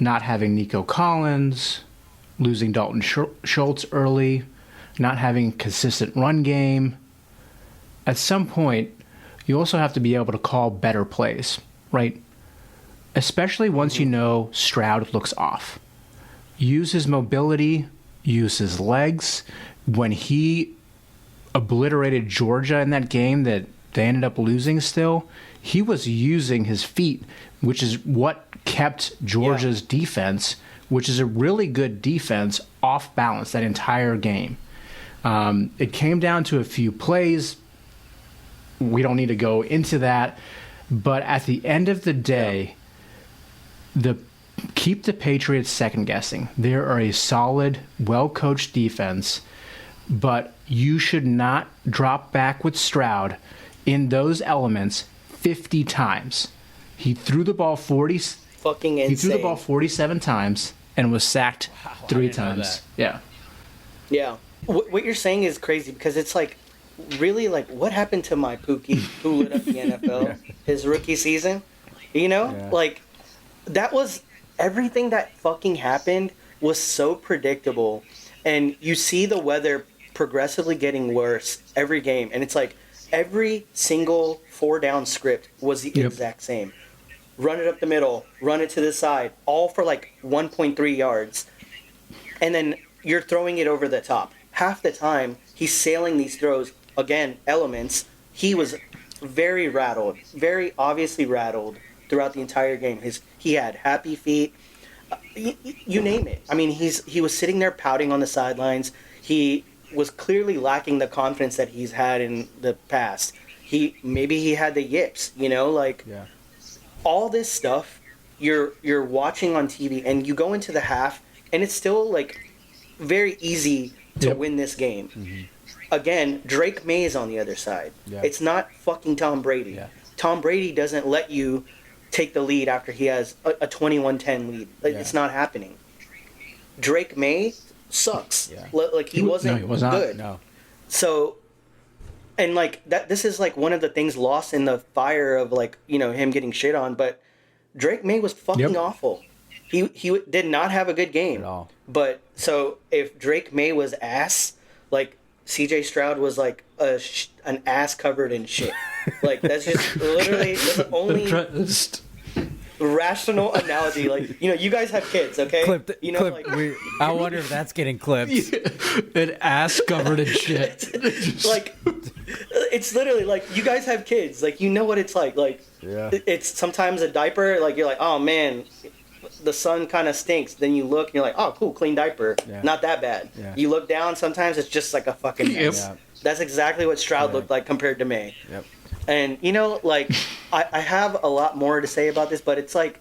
Not having Nico Collins, losing Dalton Schultz early, not having consistent run game. At some point, you also have to be able to call better plays, right? Especially once you know Stroud looks off. Use his mobility, use his legs. When he obliterated Georgia in that game that they ended up losing still, he was using his feet, which is what kept Georgia's defense, which is a really good defense, off balance that entire game. It came down to a few plays. We don't need to go into that. But at the end of the day, keep the Patriots second-guessing. They are a solid, well-coached defense, but you should not drop back with Stroud in those elements 50 times. He threw the ball fucking insane. He threw the ball 47 times and was sacked 3 times. Yeah. Yeah. What you're saying is crazy because it's like, really, like, what happened to my Pookie who lit up the NFL his rookie season? Like, that was everything that fucking happened was so predictable. And you see the weather progressively getting worse every game. And it's like every single 4-down script was the exact same. Run it up the middle, run it to the side, all for like 1.3 yards. And then you're throwing it over the top. Half the time, he's sailing these throws. Again, elements. He was very rattled, very obviously rattled throughout the entire game. He had happy feet, you name it. I mean, he was sitting there pouting on the sidelines. He was clearly lacking the confidence that he's had in the past. Maybe he had the yips, all this stuff. You're watching on TV, and you go into the half, and it's still like very easy to win this game. Mm-hmm. Again, Drake May is on the other side. Yeah. It's not fucking Tom Brady. Yeah. Tom Brady doesn't let you take the lead after he has a 21-10 lead. It's not happening. Drake May sucks. Yeah. Like he wasn't good. No. So, and like that, this is like one of the things lost in the fire of like him getting shit on. But Drake May was fucking awful. He did not have a good game at all. But so if Drake May was ass, like C.J. Stroud was like an ass covered in shit. Like that's just literally the only rational analogy. Like you guys have kids, okay? I wonder if that's getting clipped. An ass covered in shit. Like it's literally like you guys have kids. Like what it's like. Like it's sometimes a diaper. Like you're like, oh man, the sun kind of stinks. Then you look and you're like, oh cool, clean diaper. Yeah. Not that bad. Yeah. You look down, sometimes it's just like a fucking mess. Yeah. That's exactly what Stroud looked like compared to May. Yep. And like I have a lot more to say about this, but it's like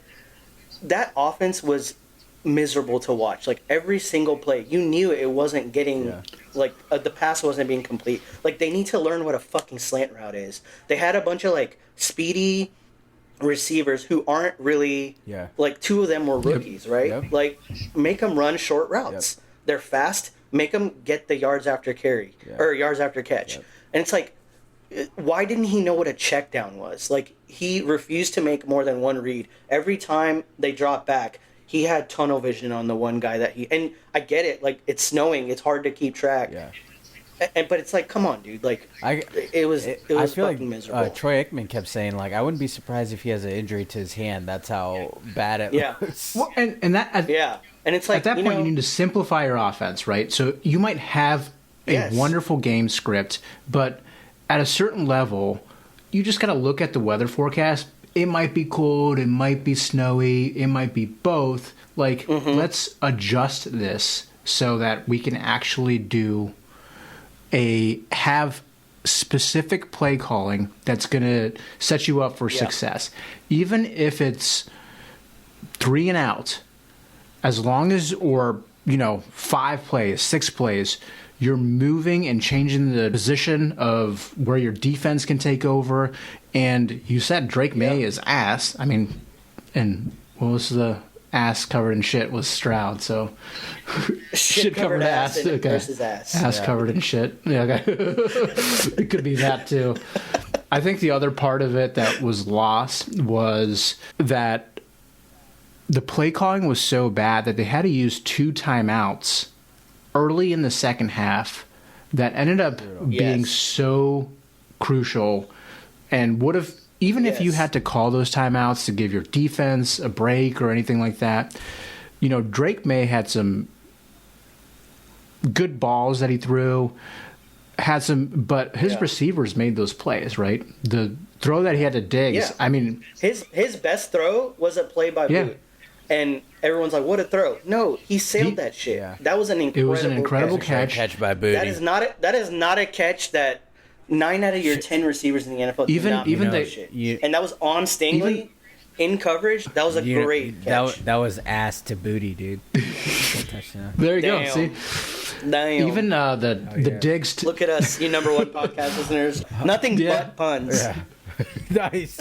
that offense was miserable to watch. Like every single play, you knew it wasn't getting the pass wasn't being complete. Like they need to learn what a fucking slant route is. They had a bunch of like speedy receivers who aren't really like two of them were rookies, right? Yep. Like make them run short routes. Yep. They're fast. make him get the yards after carry or yards after catch. And it's like, why didn't he know what a check down was? Like, he refused to make more than one read. Every time they dropped back, he had tunnel vision on the one guy and I get it, like, it's snowing, it's hard to keep track. Yeah. But it's like, come on, dude. Like, it was I feel fucking like, miserable. Troy Aikman kept saying, like, I wouldn't be surprised if he has an injury to his hand. That's how bad it was. Well, and that and it's like, at that point you need to simplify your offense, right? So you might have a wonderful game script, but at a certain level, you just got to look at the weather forecast. It might be cold, it might be snowy, it might be both. Like, let's adjust this so that we can actually have specific play calling that's going to set you up for success. Even if it's 3 and out, as long as, or, 5 plays, 6 plays, you're moving and changing the position of where your defense can take over. And you said Drake May is ass. I mean, and what was the ass covered in shit was Stroud, so shit covered ass versus ass. Ass covered in shit. Yeah, okay. It could be that too. I think the other part of it that was lost was that the play calling was so bad that they had to use 2 timeouts early in the second half that ended up being so crucial and would have, even if you had to call those timeouts to give your defense a break or anything like that, Drake May had some good balls that he threw, but his receivers made those plays, right? The throw that he had to Diggs, I mean... His best throw was a play by Bhatt. And everyone's like, what a throw. No, he sailed that shit. Yeah. That was an incredible catch by Booty. That is not a catch that 9 out of your 10 receivers in the NFL even that shit. And that was on Stingley in coverage. That was a great catch. That was ass to Booty, dude. There you go. See, even the Diggs. Look at us, you number 1 podcast listeners. Nothing but puns. Yeah. Nice.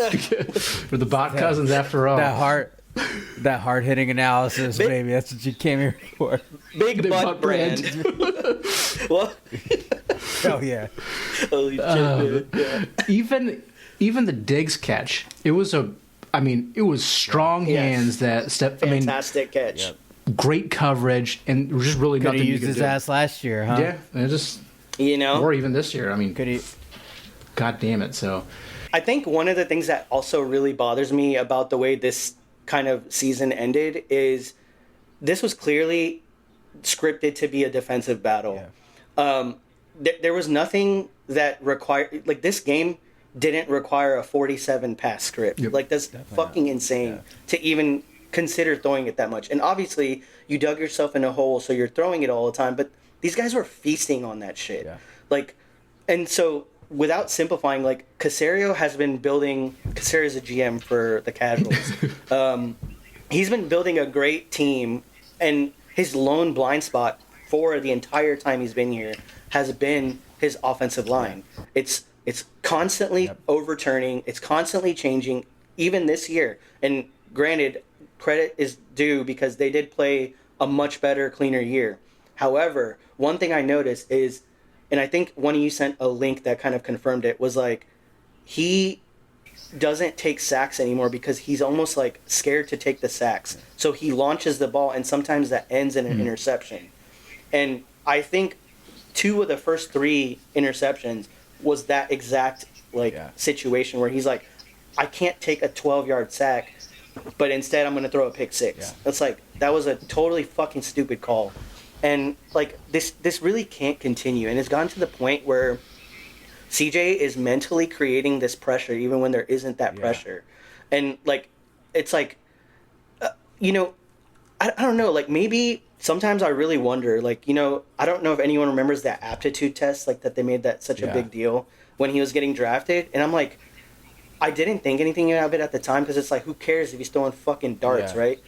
For the Bhatt cousins, after all. That hard-hitting analysis, baby. That's what you came here for. Big butt brand. What? Hell yeah. Holy shit, dude. Yeah. Even the Diggs catch, it was strong hands that stepped. Fantastic catch. Yep. Great coverage, and just really nothing you could do. Could have used his ass last year, huh? Yeah, and just or even this year. I mean, could he? God damn it! So, I think one of the things that also really bothers me about the way this kind of season ended is this was clearly scripted to be a defensive battle. There was nothing that required, like, this game didn't require a 47 pass script. Like, that's fucking insane to even consider throwing it that much. And obviously you dug yourself in a hole, so you're throwing it all the time, but these guys were feasting on that shit. Like, and so without simplifying, like, Caserio's a GM for the Casuals. He's been building a great team, and his lone blind spot for the entire time he's been here has been his offensive line. It's constantly overturning. It's constantly changing, even this year. And granted, credit is due because they did play a much better, cleaner year. However, one thing I noticed is, and I think one of you sent a link that kind of confirmed it, was like, he doesn't take sacks anymore because he's almost like scared to take the sacks. So he launches the ball, and sometimes that ends in an interception. And I think 2 of the first 3 interceptions was that exact situation where he's like, I can't take a 12-yard sack, but instead I'm going to throw a pick 6. That's like, that was a totally fucking stupid call. And like, this really can't continue. And it's gotten to the point where CJ is mentally creating this pressure even when there isn't that pressure. And like, it's like, I don't know, like, maybe sometimes I really wonder, like, I don't know if anyone remembers that aptitude test, like, that they made that such a big deal when he was getting drafted. And I'm like, I didn't think anything of it at the time because it's like, who cares if he's throwing fucking darts, right?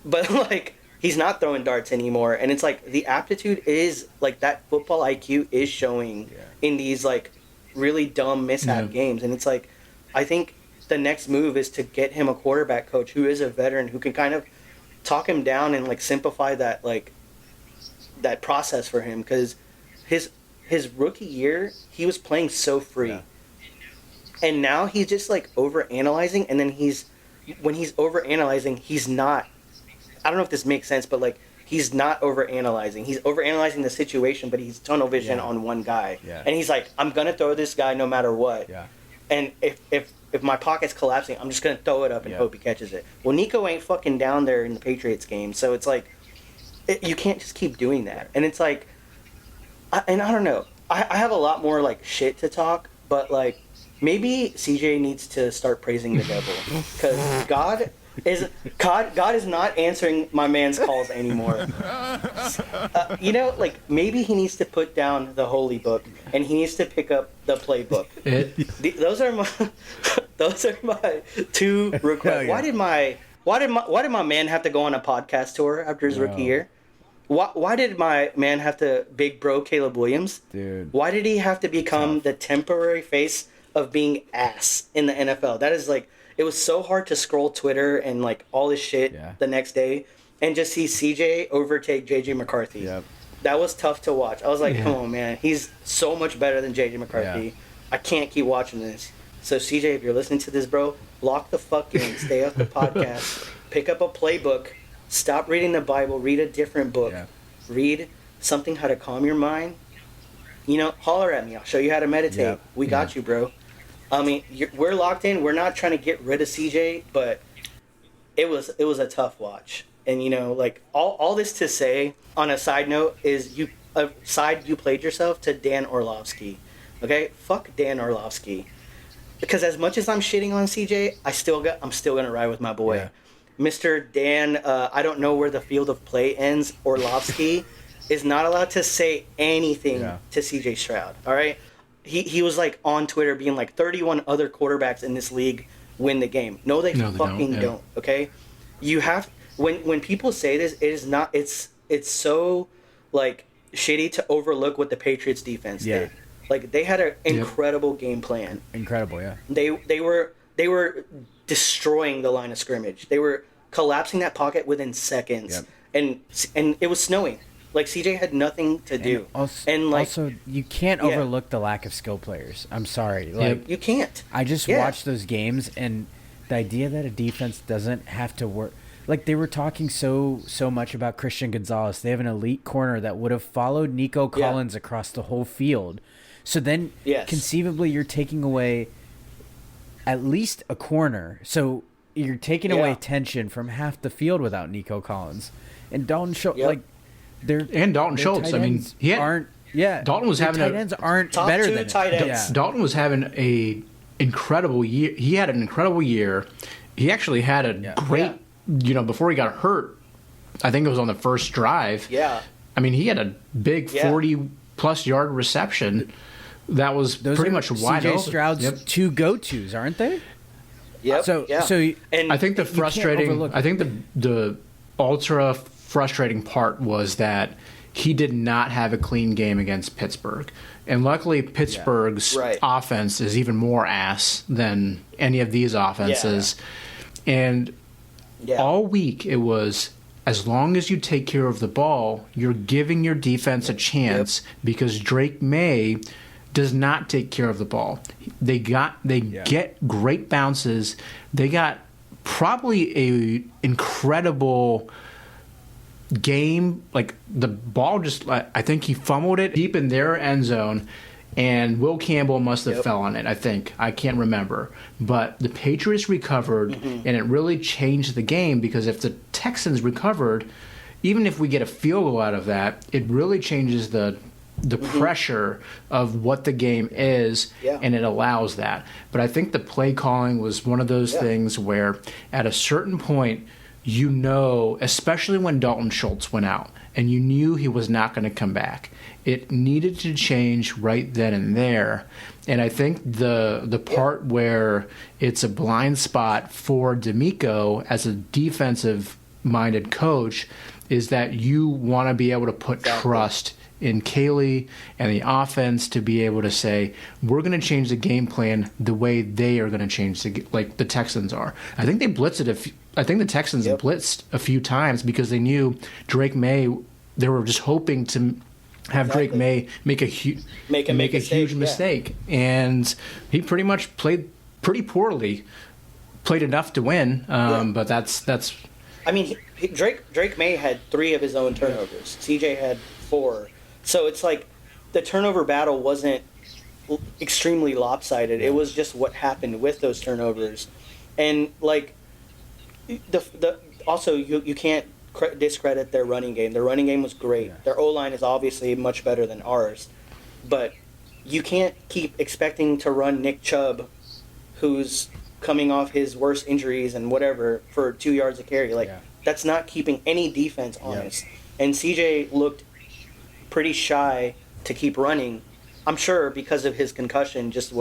But like, he's not throwing darts anymore. And it's like, the aptitude is, like, that football IQ is showing in these, like, really dumb mishap games. And it's like, I think the next move is to get him a quarterback coach who is a veteran, who can kind of talk him down and, like, simplify that, like, that process for him, because his rookie year he was playing so free, and now he's just like over analyzing, and then when he's over analyzing, he's not. I don't know if this makes sense, but like he's not over analyzing. He's over analyzing the situation, but he's tunnel vision on one guy, and he's like, I'm gonna throw this guy no matter what. Yeah. And if my pocket's collapsing, I'm just gonna throw it up and hope he catches it. Well, Nico ain't fucking down there in the Patriots game, so it's like you can't just keep doing that. And it's like, I don't know. I have a lot more like shit to talk, but like maybe CJ needs to start praising the devil, because God is not answering my man's calls anymore. You know, like maybe he needs to put down the holy book and he needs to pick up the playbook. Those are my two requests. Why did my man have to go on a podcast tour after his rookie year? Why did my man have to big bro Caleb Williams? Dude. Why did he have to become the temporary face of being ass in the NFL? That is like, it was so hard to scroll Twitter and like all this shit the next day and just see CJ overtake JJ McCarthy. Yep. That was tough to watch. I was like, come on, man. He's so much better than JJ McCarthy. Yeah. I can't keep watching this. So CJ, if you're listening to this, bro, lock the fuck in. Stay off the podcast. Pick up a playbook. Stop reading the Bible. Read a different book. Yeah. Read something how to calm your mind. You know, holler at me. I'll show you how to meditate. Yep. We got you, bro. I mean, we're locked in. We're not trying to get rid of CJ, but it was a tough watch. And, you know, like, all this to say, on a side note, is you played yourself to Dan Orlovsky. Okay? Fuck Dan Orlovsky. Because as much as I'm shitting on CJ, I'm still going to ride with my boy. Yeah. Mr. Dan, I don't know where the field of play ends, Orlovsky, is not allowed to say anything to CJ Stroud. All right? He was like on Twitter being like 31 other quarterbacks in this league win the game. No, they fucking don't. Okay, you have when people say this, it is not. It's so like shitty to overlook what the Patriots defense did. Like they had an incredible game plan. Incredible, yeah. They were destroying the line of scrimmage. They were collapsing that pocket within seconds, and it was snowing. Like, CJ had nothing to do. Also, you can't overlook the lack of skill players. I'm sorry. Like, you can't. I just watched those games, and the idea that a defense doesn't have to work. Like, they were talking so much about Christian Gonzalez. They have an elite corner that would have followed Nico Collins across the whole field. So then, conceivably, you're taking away at least a corner. So you're taking away tension from half the field without Nico Collins. And Dalton Schultz, Dalton Schultz. I mean, Dalton was having tight ends aren't top better two than tight ends. Yeah. Dalton was having a incredible year. He had an incredible year. He actually had a great, before he got hurt. I think it was on the first drive. Yeah. I mean, he had a big 40-plus yard reception. That was pretty much wide open. CJ Stroud's two go-tos, aren't they? Yep. So I think the ultra frustrating part was that he did not have a clean game against Pittsburgh. And luckily, Pittsburgh's offense is even more ass than any of these offenses. Yeah. And all week it was, as long as you take care of the ball, you're giving your defense a chance because Drake May does not take care of the ball. They get great bounces. They got probably a incredible game. Like the ball just, I think he fumbled it deep in their end zone, and Will Campbell must have fell on it. I can't remember, but the Patriots recovered, and it really changed the game because if the Texans recovered, even if we get a field goal out of that, it really changes the pressure of what the game is, and it allows that. But I think the play calling was one of those things where at a certain point, especially when Dalton Schultz went out, and you knew he was not going to come back, it needed to change right then and there. And I think the part where it's a blind spot for D'Amico as a defensive-minded coach is that you want to be able to put trust in Caley and the offense to be able to say, we're going to change the game plan the way they are going to change like the Texans are. I think they blitzed it. I think the Texans blitzed a few times because they knew Drake May they were just hoping to have Drake May make a huge mistake, and he pretty much played pretty poorly. Played enough to win, but that's. I mean, Drake May had 3 of his own turnovers. CJ had 4, so it's like the turnover battle wasn't extremely lopsided. It was just what happened with those turnovers, and like the also you can't discredit their running game. Their running game was great. Yeah. Their O-line is obviously much better than ours, but you can't keep expecting to run Nick Chubb, who's coming off his worst injuries and whatever, for 2 yards a carry. Like, that's not keeping any defense honest. Yeah. And CJ looked pretty shy to keep running, I'm sure because of his concussion just,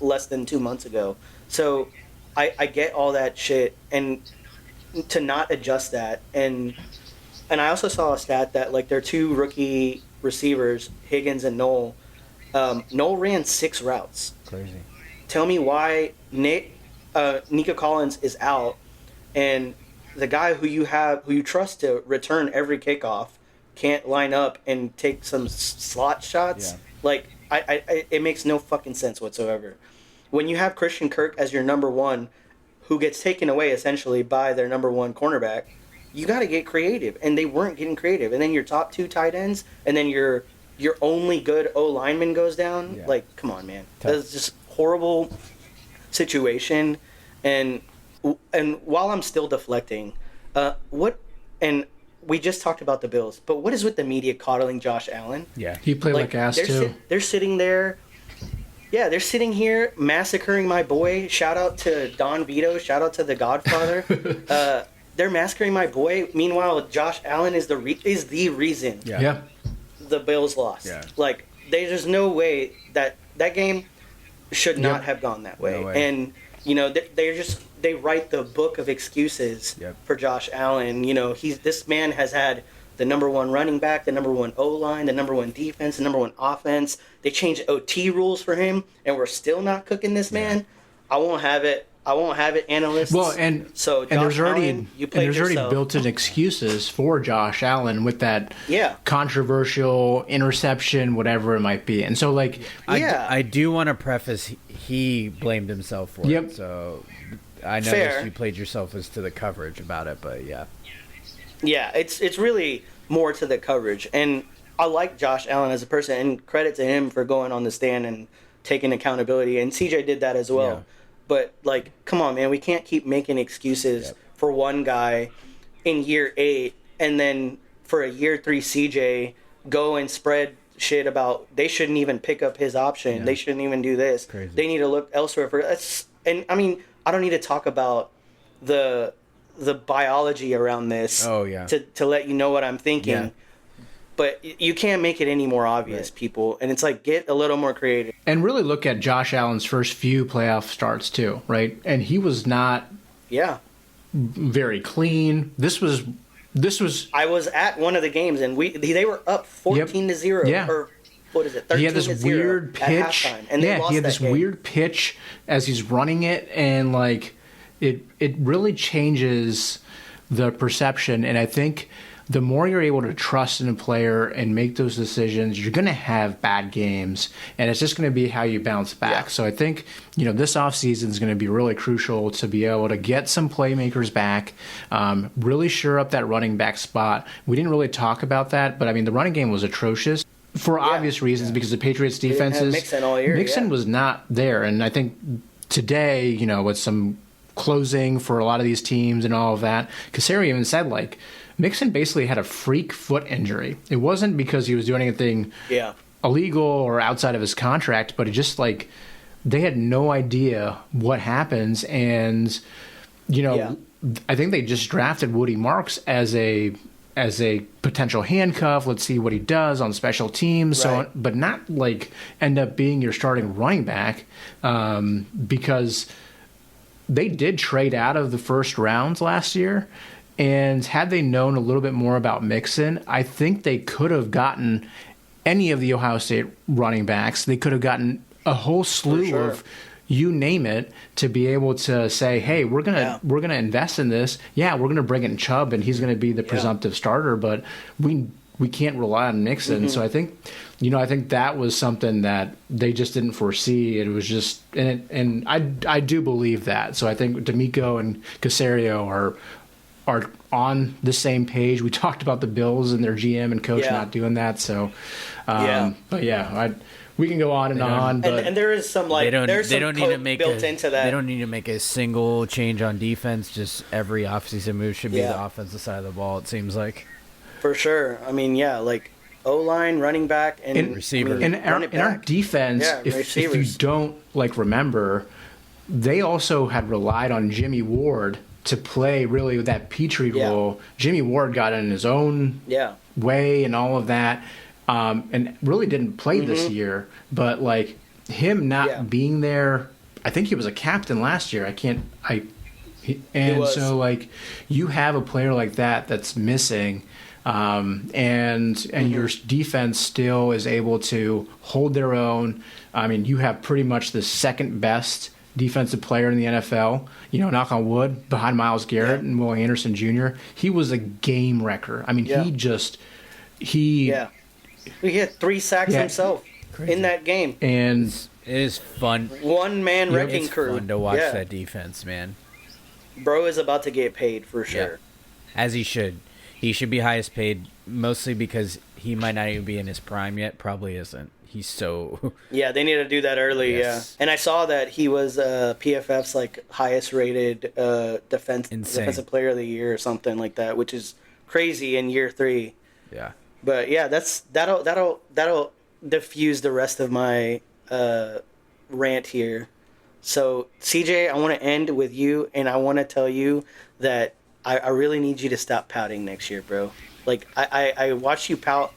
less than 2 months ago. So I get all that shit, and to not adjust that. And I also saw a stat that, like, their 2 rookie receivers, Higgins and Noel ran 6 routes. Crazy. Tell me why Nico Collins is out, and the guy who you trust to return every kickoff can't line up and take some slot shots. Yeah. Like, it makes no fucking sense whatsoever. When you have Christian Kirk as your number 1, who gets taken away essentially by their number 1 cornerback, you got to get creative, and they weren't getting creative. And then your top 2 tight ends, and then your only good O lineman goes down. Yeah. Like, come on, man, that's just horrible situation. And while I'm still deflecting, and we just talked about the Bills, but what is with the media coddling Josh Allen? Yeah, he played like ass too. They're sitting there. Yeah, they're sitting here massacring my boy. Shout out to Don Vito. Shout out to The Godfather. They're massacring my boy. Meanwhile, Josh Allen is the reason the Bills lost. Yeah. Like, there's no way that game should not have gone that way. No way. And, you know, they write the book of excuses for Josh Allen. You know, this man has had the number 1 running back, the number 1 O-line, the number 1 defense, the number 1 offense. They changed OT rules for him, and we're still not cooking this man. I won't have it, analysts. Well, there's already built-in excuses for Josh Allen with that controversial interception, whatever it might be. And so, like, I do want to preface, he blamed himself for it. So I noticed you played yourself as to the coverage about it, but yeah. Yeah, it's really more to the coverage. And I like Josh Allen as a person, and credit to him for going on the stand and taking accountability. And CJ did that as well. Yeah. But, like, come on, man, we can't keep making excuses for one guy in year 8, and then for a year 3 CJ go and spread shit about they shouldn't even pick up his option. Yeah. They shouldn't even do this. Crazy. They need to look elsewhere for that's. And I mean, I don't need to talk about the biology around this to let you know what I'm thinking. Yeah. But you can't make it any more obvious, people. And it's like, get a little more creative. And really look at Josh Allen's first few playoff starts, too, right? And he was not very clean. This was. I was at one of the games, and they were up 14-0. Yeah. Or what is it, 13-0 he had this weird pitch. And they lost he had this game. Weird pitch as he's running it, and, like, it really changes the perception. And I think the more you're able to trust in a player and make those decisions, you're going to have bad games, and it's just going to be how you bounce back. Yeah. So I think, you know, this offseason is going to be really crucial to be able to get some playmakers back, really shore up that running back spot. We didn't really talk about that, but, I mean, the running game was atrocious for obvious reasons because the Patriots' defenses. Mixon was not there, and I think today, you know, with some closing for a lot of these teams and all of that, Cassari even said, like, Mixon basically had a freak foot injury. It wasn't because he was doing anything illegal or outside of his contract, but it just, like, they had no idea what happens. And, you know, I think they just drafted Woody Marks as a potential handcuff. Let's see what he does on special teams. Right. So, but not, like, end up being your starting running back because they did trade out of the first rounds last year. And had they known a little bit more about Mixon, I think they could have gotten any of the Ohio State running backs. They could have gotten a whole slew of you name it to be able to say, hey, we're gonna invest in this. Yeah, we're gonna bring in Chubb, and he's gonna be the presumptive starter. But we we can't rely on Nixon. So I think that was something that they just didn't foresee. It was just, and I do believe that. So I think D'Amico and Caserio are on the same page. We talked about the Bills and their GM and coach not doing that. So, but we can go on and on. But and there is some they don't need to make built into that. They don't need to make a single change on defense. Just every offseason move should be the offensive side of the ball. It seems like. For sure. I mean, like O-line, running back, and receiver. In our defense, if you don't remember, they also had relied on Jimmy Ward to play really with that Petrie role. Jimmy Ward got in his own way and all of that, and really didn't play this year. But him not being there, I think he was a captain last year. So you have a player like that that's missing. And your defense still is able to hold their own. I mean, you have pretty much the second best defensive player in the NFL, knock on wood, behind Myles Garrett and Will Anderson Jr. He was a game wrecker. I mean, he had 3 sacks himself in that game. And it is fun. One-man wrecking crew. It's fun to watch that defense, man. Bro is about to get paid for sure. As he should. He should be highest paid, mostly because he might not even be in his prime yet. Probably isn't. He's so... Yeah, they need to do that early, And I saw that he was PFF's highest rated defensive player of the year or something like that, which is crazy in year 3. Yeah. But yeah, that'll diffuse the rest of my rant here. So CJ, I want to end with you, and I want to tell you that I really need you to stop pouting next year, bro. I watched you pout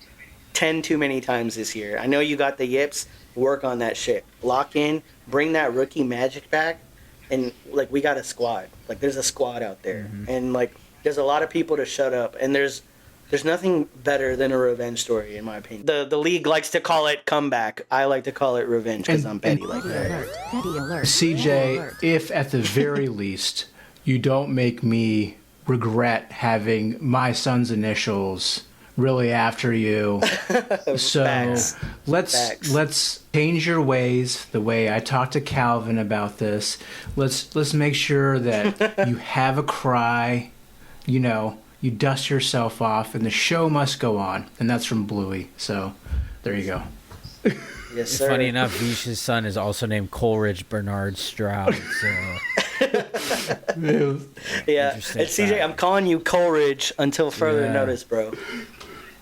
10 too many times this year. I know you got the yips. Work on that shit. Lock in. Bring that rookie magic back. And, we got a squad. There's a squad out there. And, there's a lot of people to shut up. And there's nothing better than a revenge story, in my opinion. The league likes to call it comeback. I like to call it revenge because I'm petty like that. Petty alert. CJ, if at the very least you don't make me regret having my son's initials really after you. So let's change your ways. The way I talked to Calvin about this, let's make sure that you have a cry, you dust yourself off, and the show must go on. And that's from Bluey. So there you go. Yes, sir. Funny enough, Vish's son is also named Coleridge Bernard Stroud. So yeah, and CJ, I'm calling you Coleridge until further notice, bro.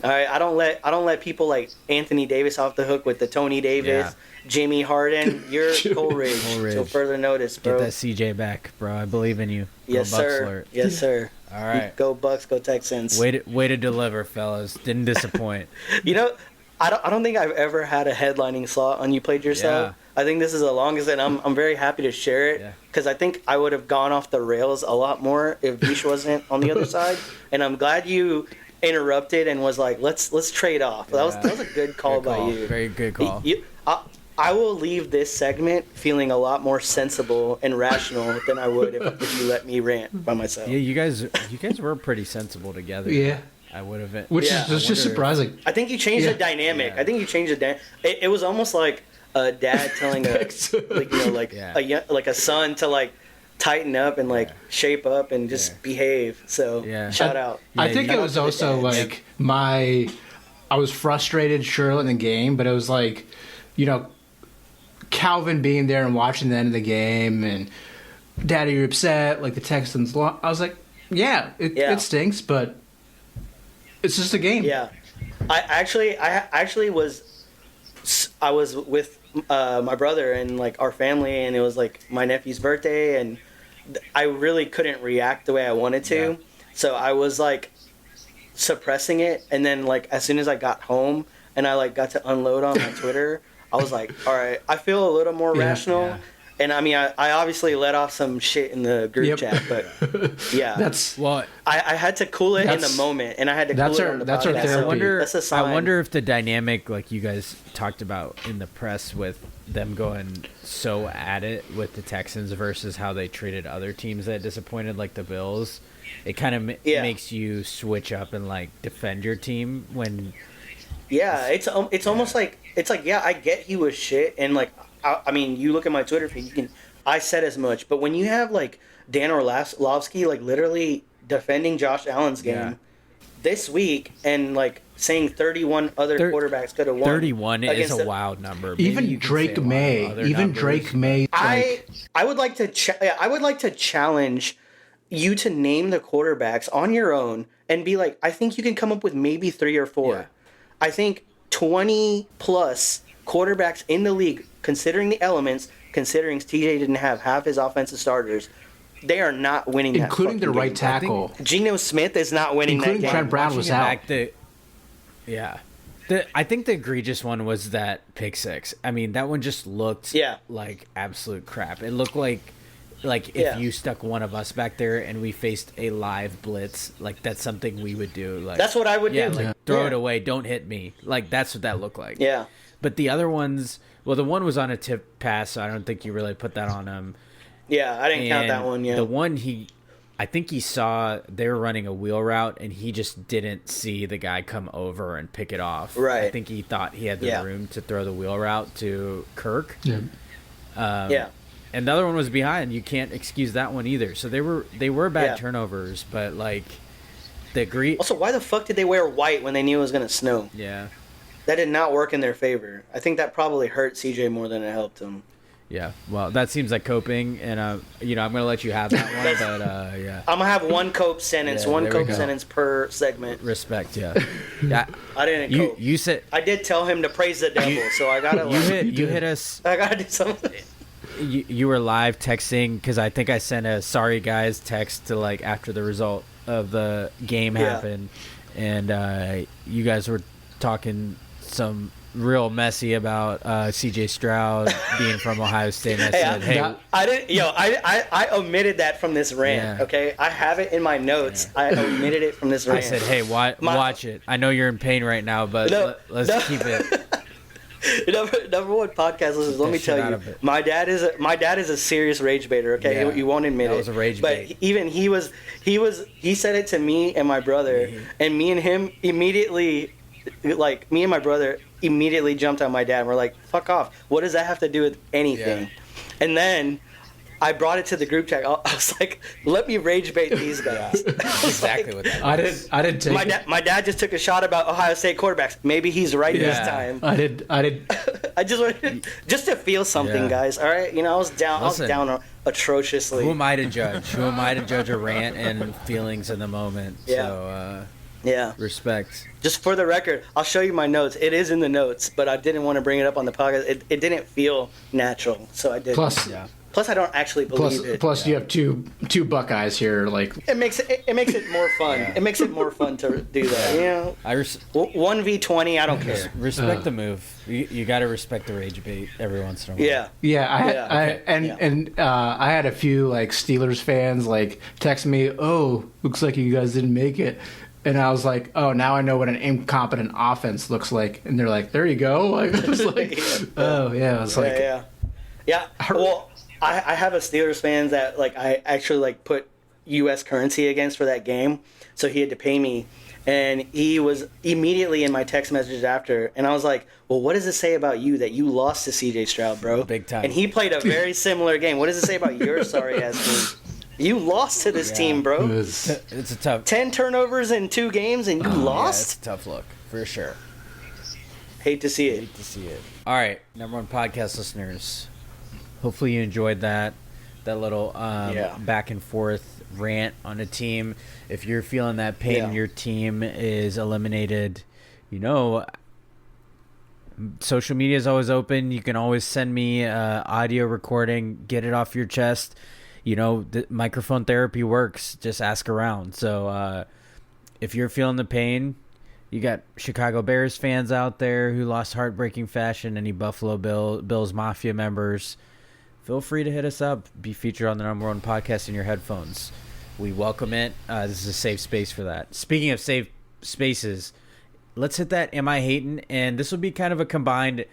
All right, I don't let people like Anthony Davis off the hook with the Tony Davis, Jimmy Harden. You're Coleridge until further notice, bro. Get that CJ back, bro. I believe in you. Yes, sir. Yes, sir. All right, go Bucks, go Texans. Way to deliver, fellas. Didn't disappoint. I don't think I've ever had a headlining slot on You Played Yourself. Yeah. I think this is the longest, and I'm very happy to share it because I think I would have gone off the rails a lot more if Vish wasn't on the other side. And I'm glad you interrupted and was like, let's trade off. That was a good call by you. Very good call. I will leave this segment feeling a lot more sensible and rational than I would if you let me rant by myself. Yeah, you guys were pretty sensible together. Yeah. I would have. Which is just surprising. I think you changed the dynamic. Yeah. I think you changed the dynamic. It was almost like a dad telling a son to tighten up and shape up and just behave. So shout out. I think it was also I was frustrated sure in the game, but it was Calvin being there and watching the end of the game and Daddy, you're upset, the Texans lost. I was like, it stinks, but it's just a game. Yeah, I actually was with my brother and our family, and it was my nephew's birthday, and I really couldn't react the way I wanted to, so I was suppressing it, and then as soon as I got home and I got to unload on my Twitter, I was like, all right, I feel a little more rational. And I mean, I obviously let off some shit in the group chat, but yeah, I had to cool it in the moment, and I had to cool it on the podcast. I wonder if the dynamic, like you guys talked about in the press, with them going so at it with the Texans versus how they treated other teams that disappointed, like the Bills, it kind of makes you switch up and like defend your team when. Yeah, it's almost like I get he was shit, and like. I mean, you look at my Twitter feed, I said as much, but when you have like Dan Orlovsky like literally defending Josh Allen's game this week and like saying 31 other quarterbacks could have won. 31 is a wild number. Maybe even Drake May. I would like to challenge you to name the quarterbacks on your own and be like, I think you can come up with maybe 3 or 4. Yeah. I think 20 plus quarterbacks in the league, considering the elements, considering TJ didn't have half his offensive starters, they are not winning that including their right tackle. Geno Smith is not winning including that game. Trent Brown was out. I think the egregious one was that pick six. I mean, that one just looked like absolute crap. It looked like if you stuck one of us back there and we faced a live blitz, like that's something we would do. Like that's what I would do. Like throw it away, don't hit me. Like that's what that looked like. Yeah. But the other ones, well, the one was on a tip pass, so I don't think you really put that on him. Yeah, I didn't count that one. Yeah, the one I think he saw they were running a wheel route, and he just didn't see the guy come over and pick it off. Right. I think he thought he had the room to throw the wheel route to Kirk. Yeah. And the other one was behind. You can't excuse that one either. So they were bad turnovers, but like the Also, why the fuck did they wear white when they knew it was gonna snow? Yeah. That did not work in their favor. I think that probably hurt CJ more than it helped him. Yeah, well, that seems like coping, and I'm going to let you have that one, but I'm gonna have one cope sentence, sentence per segment. Respect, yeah. I didn't cope. You said I did tell him to praise the devil, so I gotta. You hit us. I gotta do something. You were live texting because I think I sent a sorry guys text to like after the result of the game happened, and you guys were talking some real messy about CJ Stroud being from Ohio State. And I said, I didn't. I omitted that from this rant. Yeah. Okay, I have it in my notes. I omitted it from this rant. I said, hey, watch it. I know you're in pain right now, but let's keep it. Number one podcast listeners, let me tell you, my dad is a serious rage baiter. Okay, you won't admit it. That was a rage bait. But even he said it to me and my brother, and me and him immediately. Like, me and my brother immediately jumped on my dad and we're like, fuck off. What does that have to do with anything? Yeah. And then I brought it to the group chat. I was like, let me rage bait these guys. Exactly what that was. I didn't take my dad just took a shot about Ohio State quarterbacks. Maybe he's right this time. I did. I just wanted just to feel something, guys. All right? I was down. Listen, I was down atrociously. Who am I to judge? Who am I to judge a rant and feelings in the moment? Yeah. So, respect. Just for the record, I'll show you my notes. It is in the notes, but I didn't want to bring it up on the podcast. It didn't feel natural, so I didn't. Plus, I don't actually believe it. Plus, you have two Buckeyes here. Like it makes it more fun. It makes it more fun to do that. 1v20. I don't care. Respect the move. You got to respect the rage bait every once in a while. I had a few like Steelers fans like text me, "Oh, looks like you guys didn't make it." And I was like, oh, now I know what an incompetent offense looks like. And they're like, there you go. Like, I was like, oh, yeah. I was like, yeah. Well, I have a Steelers fan that, like, I actually, like, put U.S. currency against for that game. So he had to pay me. And he was immediately in my text messages after. And I was like, well, what does it say about you that you lost to C.J. Stroud, bro? Big time. And he played a very similar game. What does it say about your sorry-ass team? You lost to this team, bro. It's a tough 10 turnovers in 2 games and you lost? Yeah, it's a tough look, for sure. Hate to see it. All right, number one podcast listeners. Hopefully you enjoyed that little back and forth rant on a team. If you're feeling that pain and your team is eliminated, social media is always open. You can always send me audio recording, get it off your chest. The microphone therapy works. Just ask around. So if you're feeling the pain, you got Chicago Bears fans out there who lost heartbreaking fashion. Any Buffalo Bills Mafia members, feel free to hit us up. Be featured on the #1 podcast in your headphones. We welcome it. This is a safe space for that. Speaking of safe spaces, let's hit that Am I Hatin'? And this will be kind of a combined,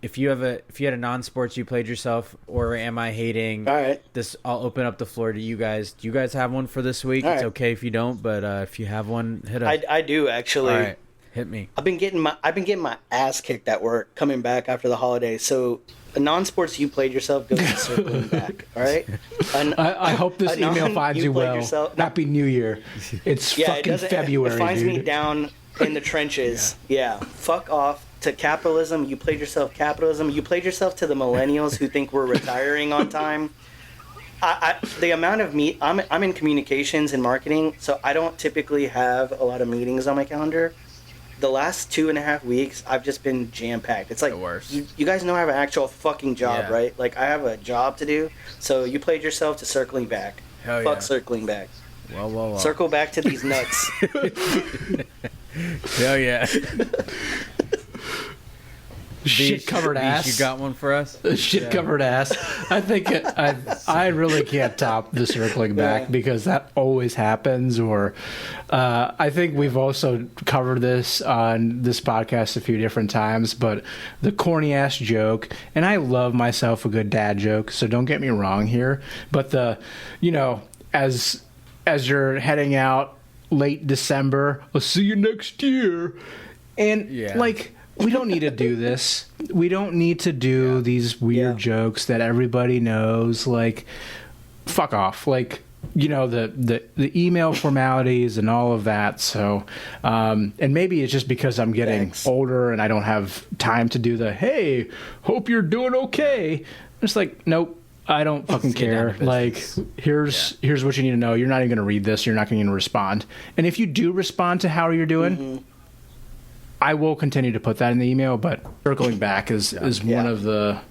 if you had a non-sports you played yourself, or Am I Hating? All right. I'll open up the floor to you guys. Do you guys have one for this week? All It's right. okay if you don't, but if you have one, hit us. I do actually. All right, hit me. I've been getting my ass kicked at work coming back after the holidays. So a non-sports you played yourself goes to circling back. All right. I hope this email finds you played well. yourself- Happy New Year. It's Yeah, fucking February, It finds dude. me down in the trenches. Yeah. Fuck off to capitalism. You played yourself capitalism. You played yourself to the millennials who think we're retiring on time. The amount of I'm in communications and marketing, so I don't typically have a lot of meetings on my calendar. The last 2.5 weeks, I've just been jam-packed. It's like, The worst. you guys know I have an actual fucking job, Yeah. right? Like, I have a job to do, so you played yourself to circling back. Hell Fuck yeah. circling back. Well. Circle back to these nuts. Hell yeah. Shit covered ass. You got one for us? Shit covered ass. I think I really can't top the circling back Yeah. because that always happens. Or I think we've also covered this on this podcast a few different times. But the corny ass joke, and I love myself a good dad joke, so don't get me wrong here. But as you're heading out late December, I'll see you next year, and we don't need to do this. We don't need to do these weird jokes that everybody knows. Like, fuck off. Like, the email formalities and all of that. So, and maybe it's just because I'm getting older and I don't have time to do the, hey, hope you're doing okay. It's like, nope. I don't fucking care. Like, here's what you need to know. You're not even going to read this. You're not going to respond. And if you do respond to how you're doing, I will continue to put that in the email, but circling back is one of the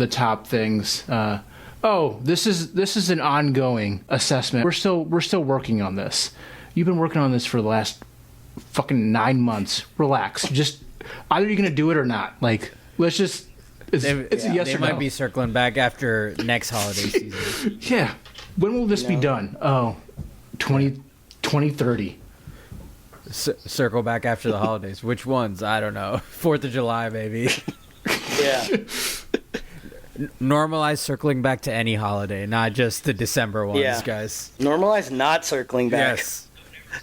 top things. This is an ongoing assessment. We're still working on this. You've been working on this for the last fucking 9 months. Relax. Just either you're gonna do it or not. Like, let's just. It's a yes or no. They might be circling back after next holiday season. Yeah. When will this be done? 2030. Circle back after the holidays. Which ones? I don't know. 4th of July, maybe. Yeah. Normalize circling back to any holiday, not just the December ones, guys. Normalize not circling back. Yes.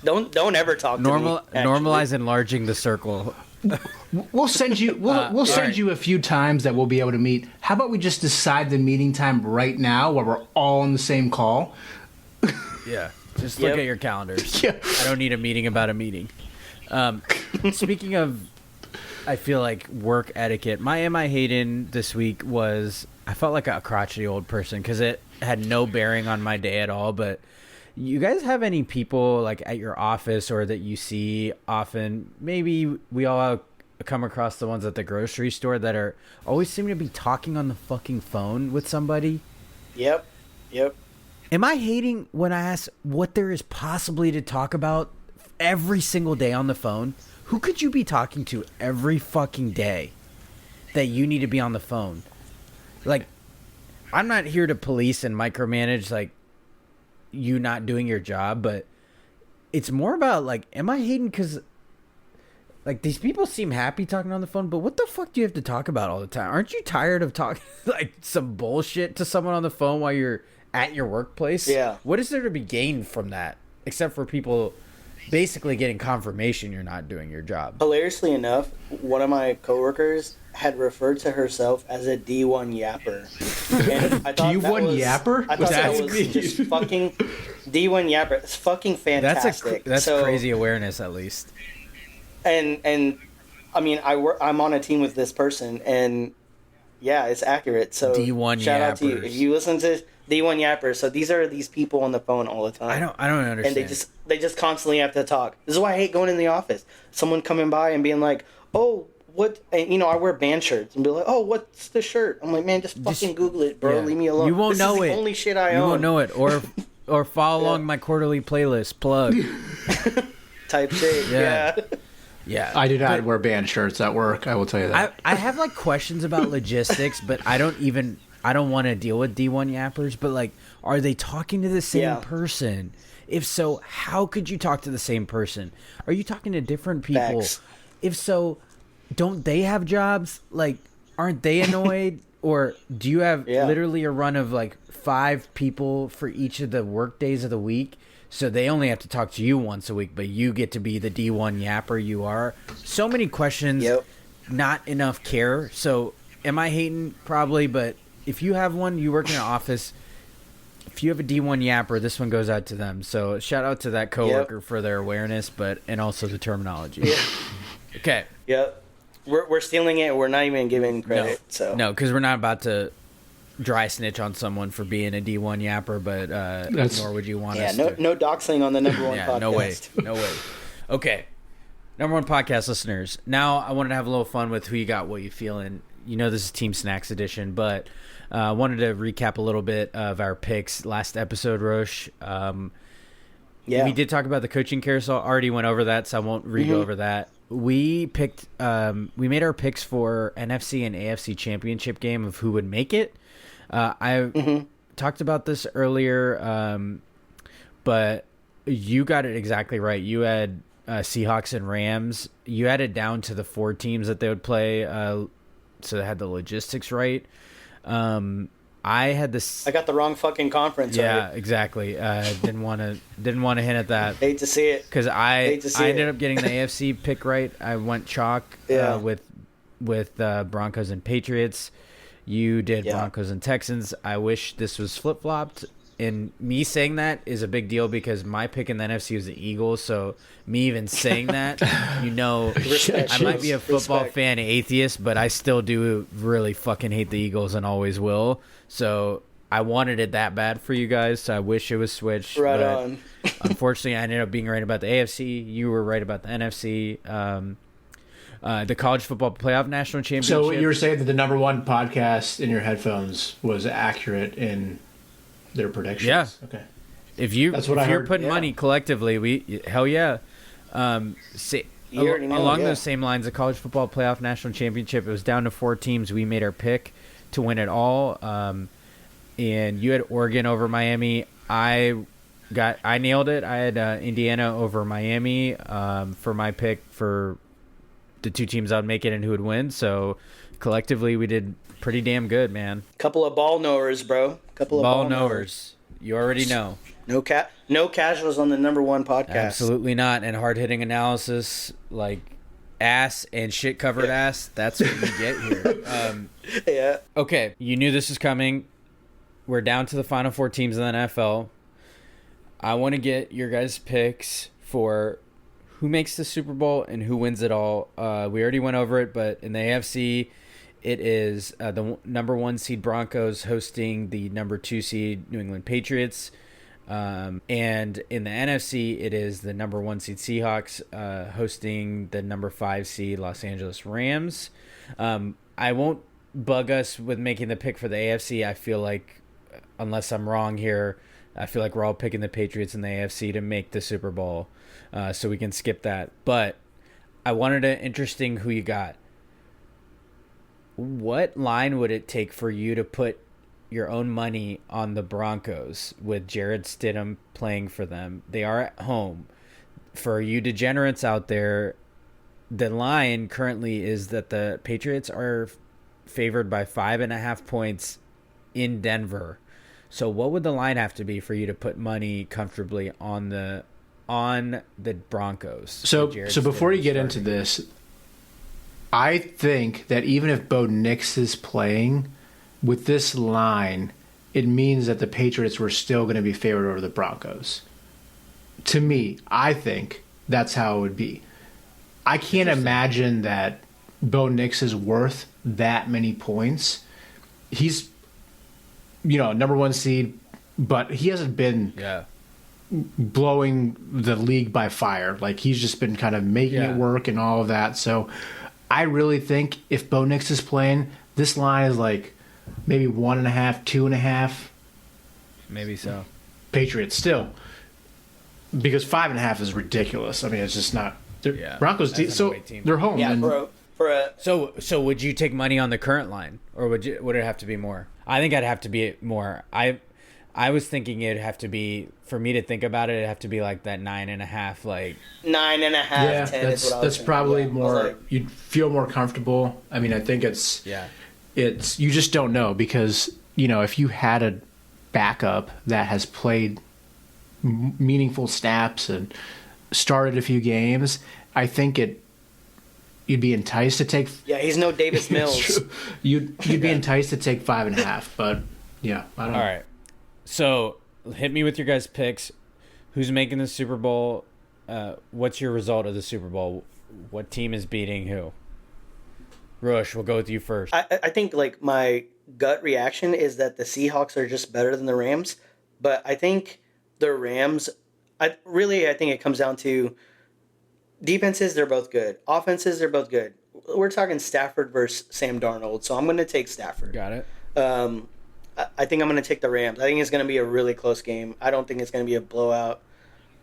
Don't ever talk to me. Normalize enlarging the circle. We'll send you. We'll send you a few times that we'll be able to meet. How about we just decide the meeting time right now, where we're all on the same call? Yeah. Just look at your calendars. Yeah. I don't need a meeting about a meeting. Speaking of, I feel like work etiquette, my Am I Hatin' this week was, I felt like a crotchety old person because it had no bearing on my day at all. But you guys have any people like at your office or that you see often? Maybe we all come across the ones at the grocery store that are always seem to be talking on the fucking phone with somebody. Yep. Am I hating when I ask what there is possibly to talk about every single day on the phone? Who could you be talking to every fucking day that you need to be on the phone? Like, I'm not here to police and micromanage, like, you not doing your job, but it's more about, like, am I hating because, like, these people seem happy talking on the phone, but what the fuck do you have to talk about all the time? Aren't you tired of talking, like, some bullshit to someone on the phone while you're at your workplace? Yeah. What is there to be gained from that? Except for people basically getting confirmation you're not doing your job. Hilariously enough, one of my coworkers had referred to herself as a D1 yapper. And I thought D1 yapper? I thought that was just fucking D1 yapper. It's fucking fantastic. That's crazy awareness, at least. And I mean, I'm on a team with this person, and yeah, it's accurate. So D1 shout out to you yappers. if you listen to D1 yappers. So these are these people on the phone all the time. I don't understand. And they just constantly have to talk. This is why I hate going in the office. Someone coming by and being like, "Oh, what?" And, I wear band shirts and be like, "Oh, what's the shirt?" I'm like, "Man, just fucking Google it, bro. Yeah. Leave me alone. You won't this know is it. The only shit I you own. won't know it, or follow along my quarterly playlist plug. Type shit. Yeah. Yeah. Yeah, I do not wear band shirts at work. I will tell you that. I have like questions about logistics, but I don't even I don't want to deal with D1 yappers, but like, are they talking to the same Yeah. person? If so, how could you talk to the same person? Are you talking to different people? Facts. If so, don't they have jobs? Like, aren't they annoyed? Or do you have literally a run of like 5 people for each of the work days of the week? So they only have to talk to you once a week, but you get to be the D1 yapper you are. So many questions, not enough care. So am I hating? Probably, but if you have one, you work in an office, if you have a D1 yapper, this one goes out to them. So shout out to that coworker for their awareness, and also the terminology. Okay. Yep. We're stealing it. We're not even giving credit. No, because we're not about to dry snitch on someone for being a D1 yapper, but nor would you want us to. No doxing on the number one podcast. No way. Okay. Number one podcast listeners. Now I wanted to have a little fun with who you got, what you feeling. You know this is Team Snacks edition, but I wanted to recap a little bit of our picks last episode, Roche. We did talk about the coaching carousel. Already went over that, so I won't re-go over that. We picked. We made our picks for NFC and AFC championship game of who would make it. I talked about this earlier, but you got it exactly right. You had Seahawks and Rams. You had it down to the 4 teams that they would play, so they had the logistics right. I had this. I got the wrong fucking conference. Yeah, right? Exactly. Didn't want to hint at that. Hate to see it because I ended up getting the AFC pick right. I went chalk with Broncos and Patriots. You did Broncos and Texans. I wish this was flip flopped. And me saying that is a big deal because my pick in the NFC was the Eagles. So me even saying that, I might be a football fan atheist, but I still do really fucking hate the Eagles and always will. So I wanted it that bad for you guys. So I wish it was switched. Right on. Unfortunately, I ended up being right about the AFC. You were right about the NFC. The college football playoff national championship. So you were saying that the number one podcast in your headphones was accurate in their predictions. Yeah. Okay. If you're putting money collectively, hell yeah. Along those same lines, the college football playoff national championship, it was down to 4 teams. We made our pick to win it all. And you had Oregon over Miami. I nailed it. I had Indiana over Miami for my pick for the 2 teams that would make it and who would win. So collectively, we did pretty damn good, man. Couple of ball knowers, bro. Couple of ball knowers. You already know. No casuals on the number one podcast. Absolutely not. And hard hitting analysis, like ass and shit covered ass. That's what you get here. Yeah. Okay, you knew this was coming. We're down to the final 4 teams in the NFL. I want to get your guys' picks for who makes the Super Bowl and who wins it all. We already went over it, but in the AFC, it is the number 1 seed Broncos hosting the number 2 seed New England Patriots. And in the NFC, it is the number 1 seed Seahawks hosting the number 5 seed Los Angeles Rams. I won't bug us with making the pick for the AFC. I feel like, unless I'm wrong here, I feel like we're all picking the Patriots in the AFC to make the Super Bowl. So we can skip that. But I wanted an interesting who you got. What line would it take for you to put your own money on the Broncos with Jared Stidham playing for them? They are at home. For you degenerates out there, the line currently is that the Patriots are favored by 5.5 points in Denver. So what would the line have to be for you to put money comfortably on the Broncos? So before you get into this, I think that even if Bo Nix is playing, with this line, it means that the Patriots were still going to be favored over the Broncos. To me, I think that's how it would be. I can't imagine that Bo Nix is worth that many points. He's, number 1 seed, but he hasn't been blowing the league by fire. Like, he's just been kind of making it work and all of that. So I really think if Bo Nix is playing, this line is like maybe 1.5, 2.5. Maybe so. Patriots still, because 5.5 is ridiculous. I mean, it's just not. Broncos, so they're home. Yeah, and So would you take money on the current line, or would it have to be more? I think I'd have to be more. I was thinking it'd have to be, for me to think about it, it'd have to be like that 9.5, like 9.5, 10 is what I was that's thinking. probably Yeah. I was more. like, You'd feel more comfortable. I mean, I think it's you just don't know because if you had a backup that has played meaningful snaps and started a few games, I think you'd be enticed to take. Yeah, he's no Davis Mills. You'd be enticed to take 5.5, but yeah, I don't know. All right. So hit me with your guys' picks. Who's making the Super Bowl? What's your result of the Super Bowl? What team is beating who? Rush, we'll go with you first. I think like my gut reaction is that the Seahawks are just better than the Rams, but I think the Rams. I think it comes down to defenses. They're both good. Offenses, they're both good. We're talking Stafford versus Sam Darnold, so I'm going to take Stafford. Got it. I think I'm going to take the Rams. I think it's going to be a really close game. I don't think it's going to be a blowout.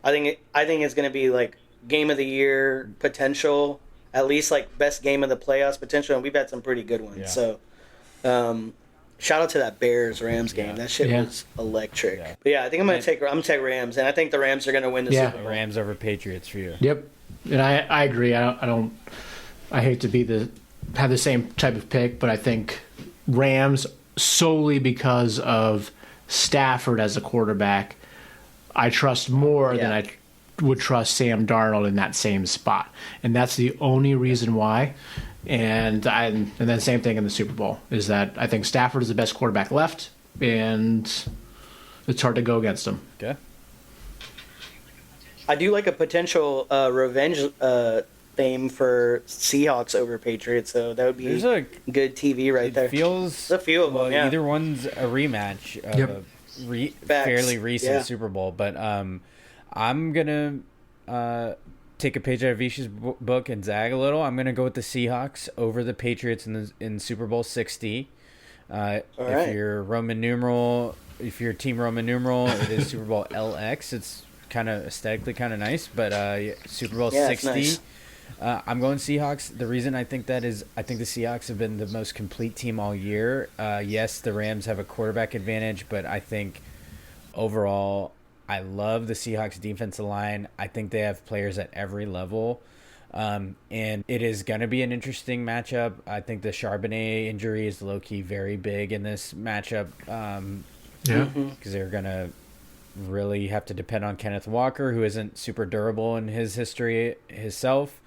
I think it's going to be like game of the year potential, at least like best game of the playoffs potential, and we've had some pretty good ones. Yeah. So, shout out to that Bears Rams game. That shit was electric. Yeah. But yeah, I think I'm going to take Rams, and I think the Rams are going to win the Super Bowl. Rams over Patriots for you. Yep, and I agree. I hate to have the same type of pick, but I think Rams solely because of Stafford as a quarterback. I trust more than I would trust Sam Darnold in that same spot, and that's the only reason why. And then same thing in the Super Bowl is that I think Stafford is the best quarterback left, and it's hard to go against him. Okay. I do like a potential revenge theme for Seahawks over Patriots, so that would be good TV right there. Feels a few of them. Yeah. Either one's a rematch of a fairly recent Super Bowl, but I'm gonna take a page out of Vish's book and zag a little. I'm gonna go with the Seahawks over the Patriots in Super Bowl 60. If you're team Roman numeral, it is Super Bowl LX. It's kind of aesthetically kind of nice, but Super Bowl 60. Nice. I'm going Seahawks. The reason I think that is I think the Seahawks have been the most complete team all year. Yes, the Rams have a quarterback advantage, but I think overall I love the Seahawks defensive line. I think they have players at every level. And it is going to be an interesting matchup. I think the Charbonnet injury is low-key very big in this matchup. Because they're going to really have to depend on Kenneth Walker, who isn't super durable in his history himself.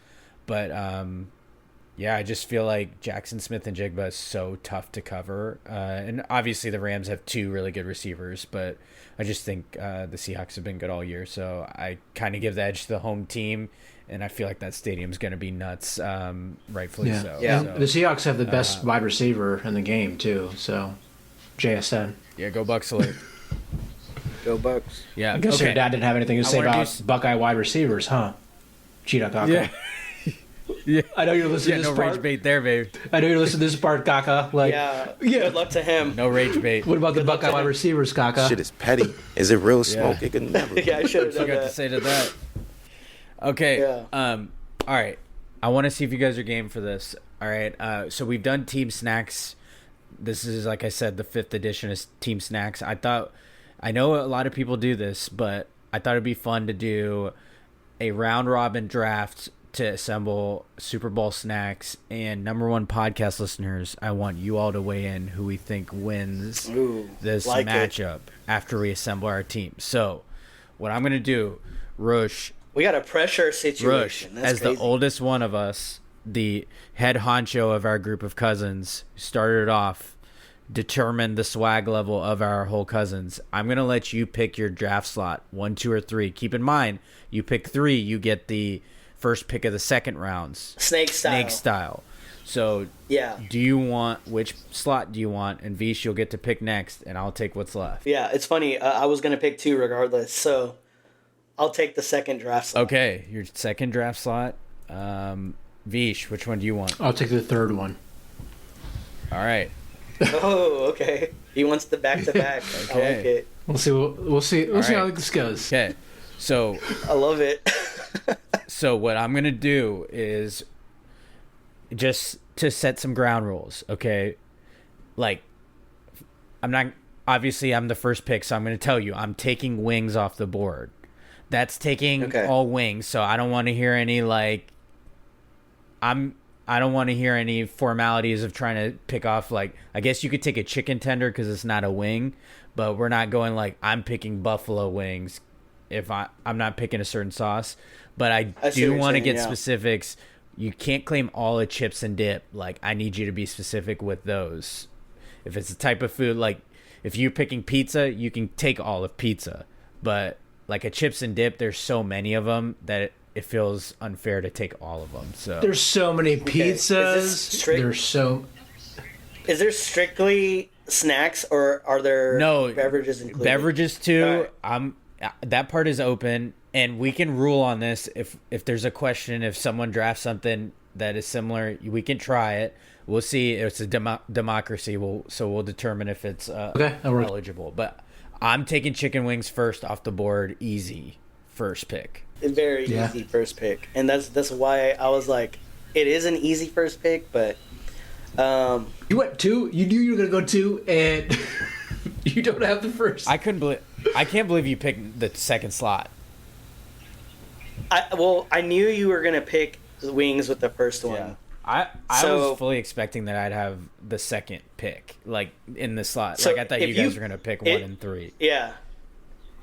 But, I just feel like Jackson Smith and Jigba is so tough to cover. And obviously the Rams have two really good receivers, but I just think the Seahawks have been good all year. So I kind of give the edge to the home team, and I feel like that stadium's going to be nuts, rightfully so. Yeah, so, the Seahawks have the best wide receiver in the game, too. So, JSN. Yeah, go Bucks Salute. Go Bucks. Yeah, I guess your dad didn't have anything to say about Buckeye wide receivers, huh? Cheetah Kaka. Yeah. Yeah, I know you're listening to this part. No rage bait there, babe. I know you're listening to this part, Kaka. Good luck to him. No rage bait. What about the Buckeye wide receivers, Kaka? Shit is petty. Is it real smoke? It could never. I should have done got to say to that. Okay. Yeah. All right. I want to see if you guys are game for this. All right. So we've done Team Snacks. This is, like I said, the 5th edition of Team Snacks. I know a lot of people do this, but I thought it'd be fun to do a round robin draft to assemble Super Bowl snacks. And number one podcast listeners, I want you all to weigh in who we think wins this matchup after we assemble our team. So what I'm going to do, Rush. We got a pressure situation. Rush, as crazy. The oldest one of us, the head honcho of our group of cousins, started off, determined the swag level of our whole cousins. I'm going to let you pick your draft slot, 1, 2, or 3. Keep in mind, you pick 3, you get the first pick of the second rounds. Snake style. So, which slot do you want? And Vish, you'll get to pick next, and I'll take what's left. Yeah, it's funny. I was going to pick 2 regardless, so I'll take the second draft slot. Okay, your second draft slot. Vish, which one do you want? I'll take the third one. All right. Oh, okay. He wants the back-to-back. Okay. I like it. We'll see how this goes. Okay. So I love it. So what I'm going to do is just to set some ground rules, okay? Like, I'm not obviously I'm the first pick, so I'm going to tell you I'm taking wings off the board. That's taking all wings, so I don't want to hear any like I don't want to hear any formalities of trying to pick off, like, I guess you could take a chicken tender because it's not a wing, but we're not going like I'm picking buffalo wings if I'm not picking a certain sauce. But I do want to get specifics. You can't claim all the chips and dip. Like, I need you to be specific with those. If it's a type of food, like if you're picking pizza, you can take all of pizza. But like a chips and dip, there's so many of them that it feels unfair to take all of them. So there's so many pizzas. Is there strictly snacks, or are there beverages included? Beverages too. Right. That part is open, and we can rule on this if there's a question. If someone drafts something that is similar, we can try it. We'll see. It's a democracy. We'll determine if it's eligible. But I'm taking chicken wings first off the board. Easy first pick. Very easy first pick, and that's why I was like, it is an easy first pick. But you went 2. You knew you were gonna go 2, and you don't have the first. I can't believe you picked the second slot. I knew you were gonna pick the wings with the first one. Yeah. I was fully expecting that I'd have the second pick, like in the slot. So like I thought you guys were gonna pick 1 and 3. Yeah.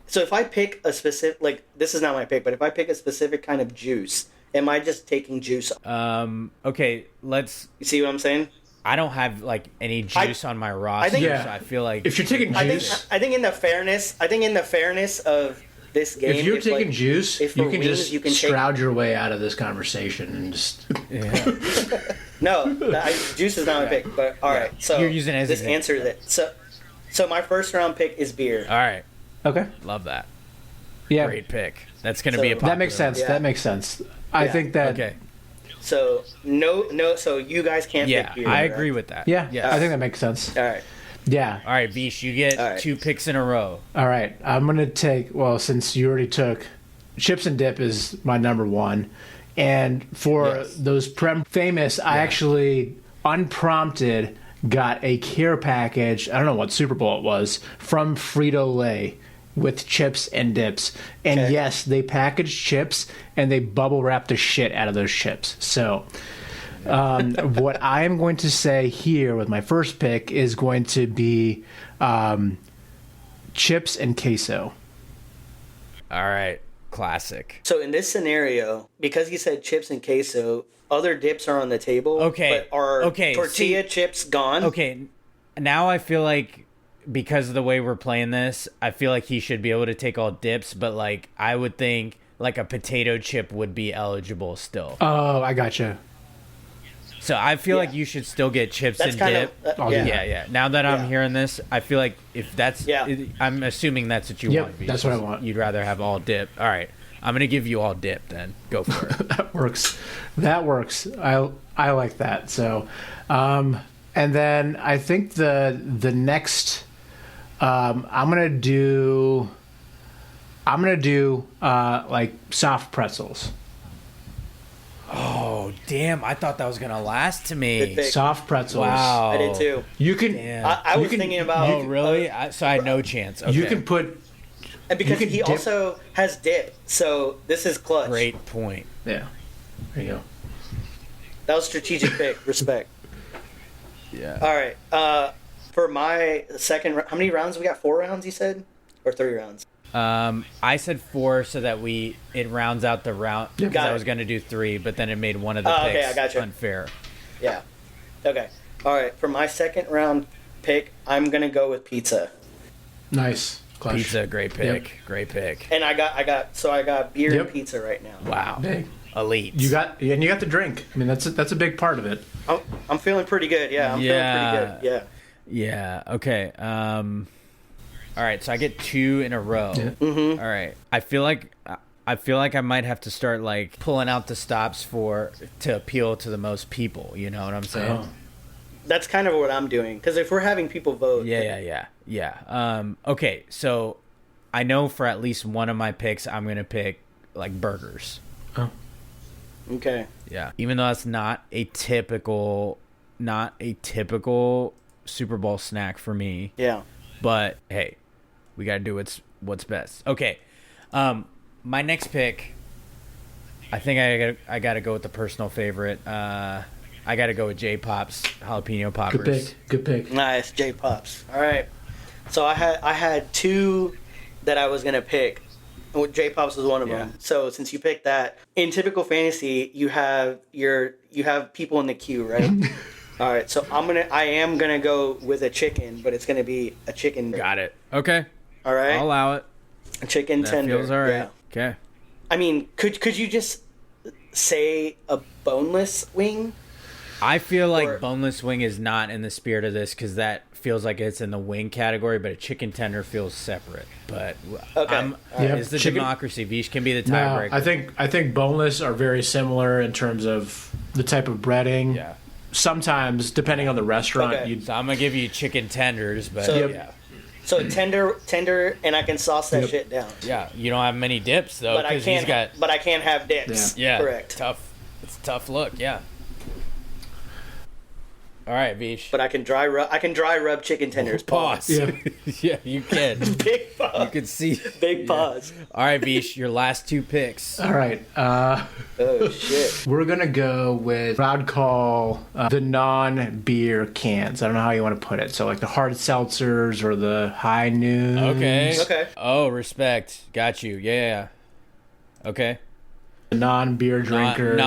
So if I pick a specific, like, this is not my pick, but if I pick a specific kind of juice, am I just taking juice? Okay, let's. You see what I'm saying? I don't have like any juice on my roster, so I feel like if you're taking juice, I think in the fairness of this game, if you're taking juice, you can just shroud your way out of this conversation and just. No, juice is not my pick. But all right, so you're using it as this answers it. So my first round pick is beer. All right. Okay. Love that. Yeah. Great pick. That's going to be a popular. That makes sense. Yeah. That makes sense. I think that. Okay. So no. So you guys can't pick beer. I agree with that. Yeah. I think that makes sense. All right. Yeah. All right, Vish, you get 2 picks in a row. All right. I'm going to take, since you already took, chips and dip is my number 1. And for those famous, I actually, unprompted, got a care package. I don't know what Super Bowl it was, from Frito-Lay with chips and dips. And yes, they packaged chips and they bubble wrapped the shit out of those chips. So what I am going to say here with my first pick is going to be chips and queso. All right. Classic. So in this scenario, because you said chips and queso, other dips are on the table. Okay. But are tortilla chips gone? Okay. Now I feel like, because of the way we're playing this, I feel like he should be able to take all dips, but like I would think like a potato chip would be eligible still. Oh, I gotcha. So I feel like you should still get chips and dip. Yeah. Now that I'm hearing this, I feel like if that's, I'm assuming that's what you want. That's what I want. You'd rather have all dip. All right, I'm gonna give you all dip then. Go for it. That works. I like that. So, and then I think the next, I'm gonna do like soft pretzels. Oh, damn. I thought that was going to last to me. Soft pretzels. Wow. I did too. You can. I was thinking about. Oh, really? So I had no chance. Okay. You can put. And because he also has dip, so this is clutch. Great point. Yeah. There you go. That was strategic pick. Respect. Yeah. All right. For my second, how many rounds we got? 4 rounds, you said, or 3 rounds? I said 4 so that it rounds out the round. Because I was going to do 3, but then it made one of the picks unfair. Yeah. Okay. All right. For my second round pick, I'm gonna go with pizza. Nice. Clutch. Pizza, great pick. Yep. Great pick. And I got beer and pizza right now. Wow. Hey. Elite. You got the drink. I mean, that's a big part of it. I'm feeling pretty good. Yeah. I'm feeling pretty good. Yeah. Yeah. Okay. All right, so I get 2 in a row. Yeah. Mm-hmm. All right. I feel like I might have to start like pulling out the stops to appeal to the most people. You know what I'm saying? Oh. That's kind of what I'm doing, because if we're having people vote. Yeah. Okay, so I know for at least one of my picks, I'm gonna pick like burgers. Oh. Okay. Yeah. Even though that's not a typical Super Bowl snack for me. Yeah. But hey, we got to do what's best. Okay. My next pick, I think I got to go with the personal favorite. I got to go with J-Pop's jalapeno poppers. Good pick. Nice, J Pops. All right. So I had two that I was gonna pick. J Pops was one of them. So since you picked that, in typical fantasy, you have people in the queue, right? All right. So I am gonna go with a chicken, but it's gonna be a chicken. Got it. Okay. All right. I'll allow it. A chicken That tender. feels all right. Yeah. Okay. I mean, could you just say a boneless wing? I feel like boneless wing is not in the spirit of this because that feels like it's in the wing category, but a chicken tender feels separate. But Okay. It's the Chicken- democracy. Vish can be the No, tiebreaker. I think boneless are very similar in terms of the type of breading. Yeah. Sometimes, depending on the restaurant, Okay. you So I'm gonna give you chicken tenders, but So- yeah, So tender, and I can sauce that shit down. yeah. You don't have many dips though, But I because he's can't. got But I can't have dips. yeah, Correct. tough. It's a tough look. Yeah. All right, Vish. But I can dry rub chicken tenders. Pause. Yeah. Yeah, you can. Big pause. You can see. Big pause. All right, Vish, your last two picks. All right. Oh shit. We're going to go with what I'd call the non-beer cans. I don't know how you want to put it. So like the hard seltzers or the high noons. Okay. Okay. Oh, respect. Got you. Yeah. Okay. The non-beer drinkers.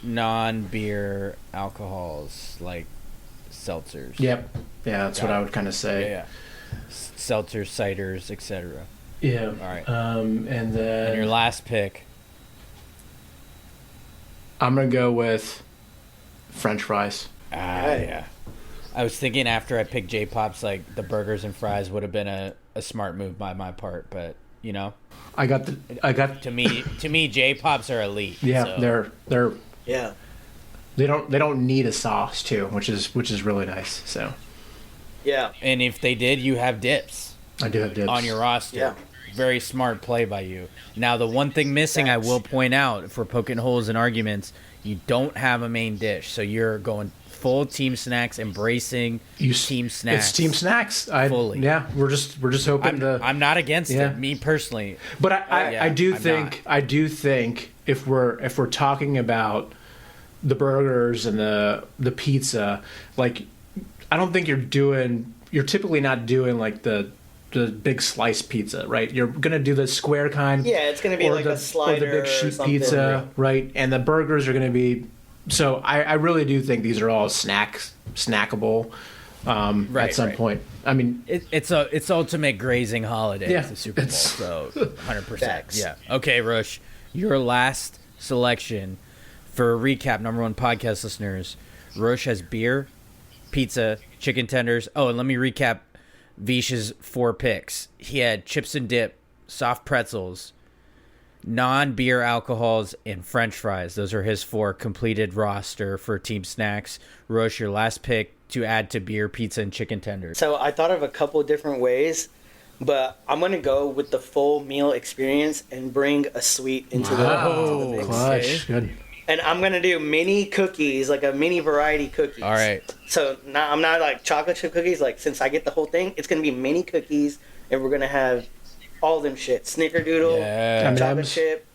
Non-beer alcohols like seltzers. Yep. Yeah, that's what I would kind of Yeah. say. Yeah. Seltzers, ciders, etc. Yeah. All right. And then And your last pick. I'm going to go with French fries. Yeah. I was thinking after I picked J-Pops, like the burgers and fries would have been a smart move by my part, but you know, I got to me, J-Pops are elite. yeah, so. they're Yeah. they don't need a sauce too, which is really nice. So Yeah. And if they did, you have dips I do have dips on your roster. Yeah. Very smart play by you. Now, the one thing missing, I will point out, if we're poking holes in arguments, you don't have a main dish, so you're going full team snacks, embracing team snacks. It's team snacks. Fully. Yeah, we're just hoping I'm not against Yeah. it, me personally. But I do I'm think if we're talking about the burgers and the pizza, like I don't think you're typically not doing like the big slice pizza, right? You're gonna do the square kind. Yeah, it's gonna be like a slider or the big sheet something, pizza, right? And the burgers are gonna be. So I really do think these are all snackable at some point. I mean, It's ultimate grazing holiday. Yeah, It's the Super Bowl, it's- so 100%. Facts. Yeah. Okay, Rush, your last selection for a recap, number one podcast listeners. Rush has beer, pizza, chicken tenders. Oh, and let me recap Vish's 4 picks. He had chips and dip, soft pretzels, non-beer alcohols, and French fries. Those are his 4 completed roster for team snacks. Rush, your last pick to add to beer, pizza, and chicken tenders. So I thought of a couple different ways, but I'm gonna go with the full meal experience and bring a sweet into the mix. clutch, good. And I'm gonna do mini cookies, like a mini variety cookies. All right. So now I'm not like chocolate chip cookies. Like since I get the whole thing, it's gonna be mini cookies, and we're gonna have all them shit: Snickerdoodle, Yeah. chocolate M&Ms. chip,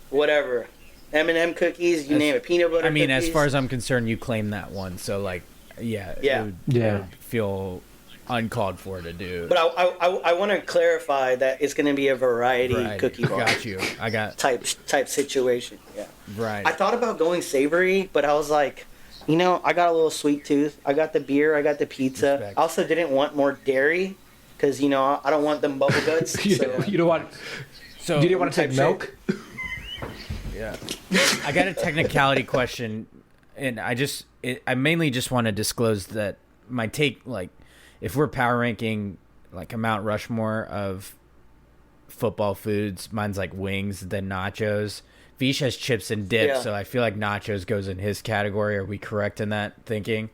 whatever, M&M cookies, you name it, peanut butter. I mean, cookies. as far as I'm concerned, you claim that one. So, like, yeah. Yeah. It would, Yeah. it would feel uncalled for to do. But I want to clarify that it's gonna be a variety cookie bar Got you. I got type situation. Yeah. right. I thought about going savory, but I was like, you know, I got a little sweet tooth. I got the beer, I got the pizza. Respect. I also didn't want more dairy because you know I don't want them bubble guts. You so. don't want. So You didn't want to type take milk. yeah. I got a technicality question, and I mainly just want to disclose that my take, like, if we're power ranking like a Mount Rushmore of football foods, mine's like wings, then nachos. Vish has chips and dip, Yeah. so I feel like nachos goes in his category. Are we correct in that thinking?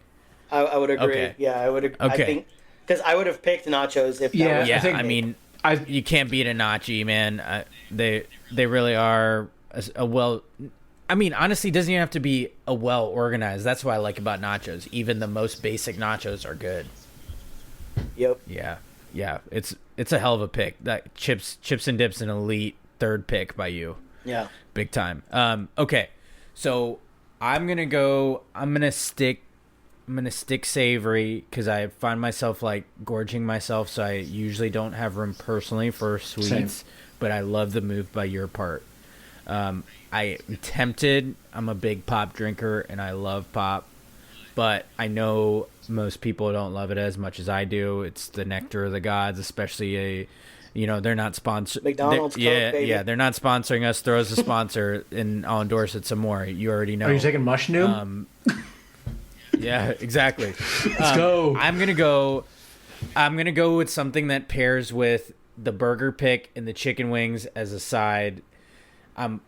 I would agree. Okay. Yeah, I would. I Okay. think because I would have picked nachos if Yeah. that was Yeah, think- I mean, I- you can't beat a nachi, man. They really are a well. I mean, honestly, it doesn't even have to be a well organized. That's what I like about nachos. Even the most basic nachos are good. Yep. Yeah. It's a hell of a pick. That chips and dips an elite third pick by you. Yeah. Big time. Okay. So I'm gonna stick savory because I find myself like gorging myself, so I usually don't have room personally for sweets. Same. But I love the move by your part. I'm tempted. I'm a big pop drinker and I love pop, but I know most people don't love it as much as I do. It's the nectar of the gods, especially they're not sponsored. McDonald's, Coke, baby. They're not sponsoring us. Throw us a sponsor and I'll endorse it some more. You already know. Are you taking mushroom? Yeah, exactly. Let's go. I'm gonna go with something that pairs with the burger pick and the chicken wings as a side. I'm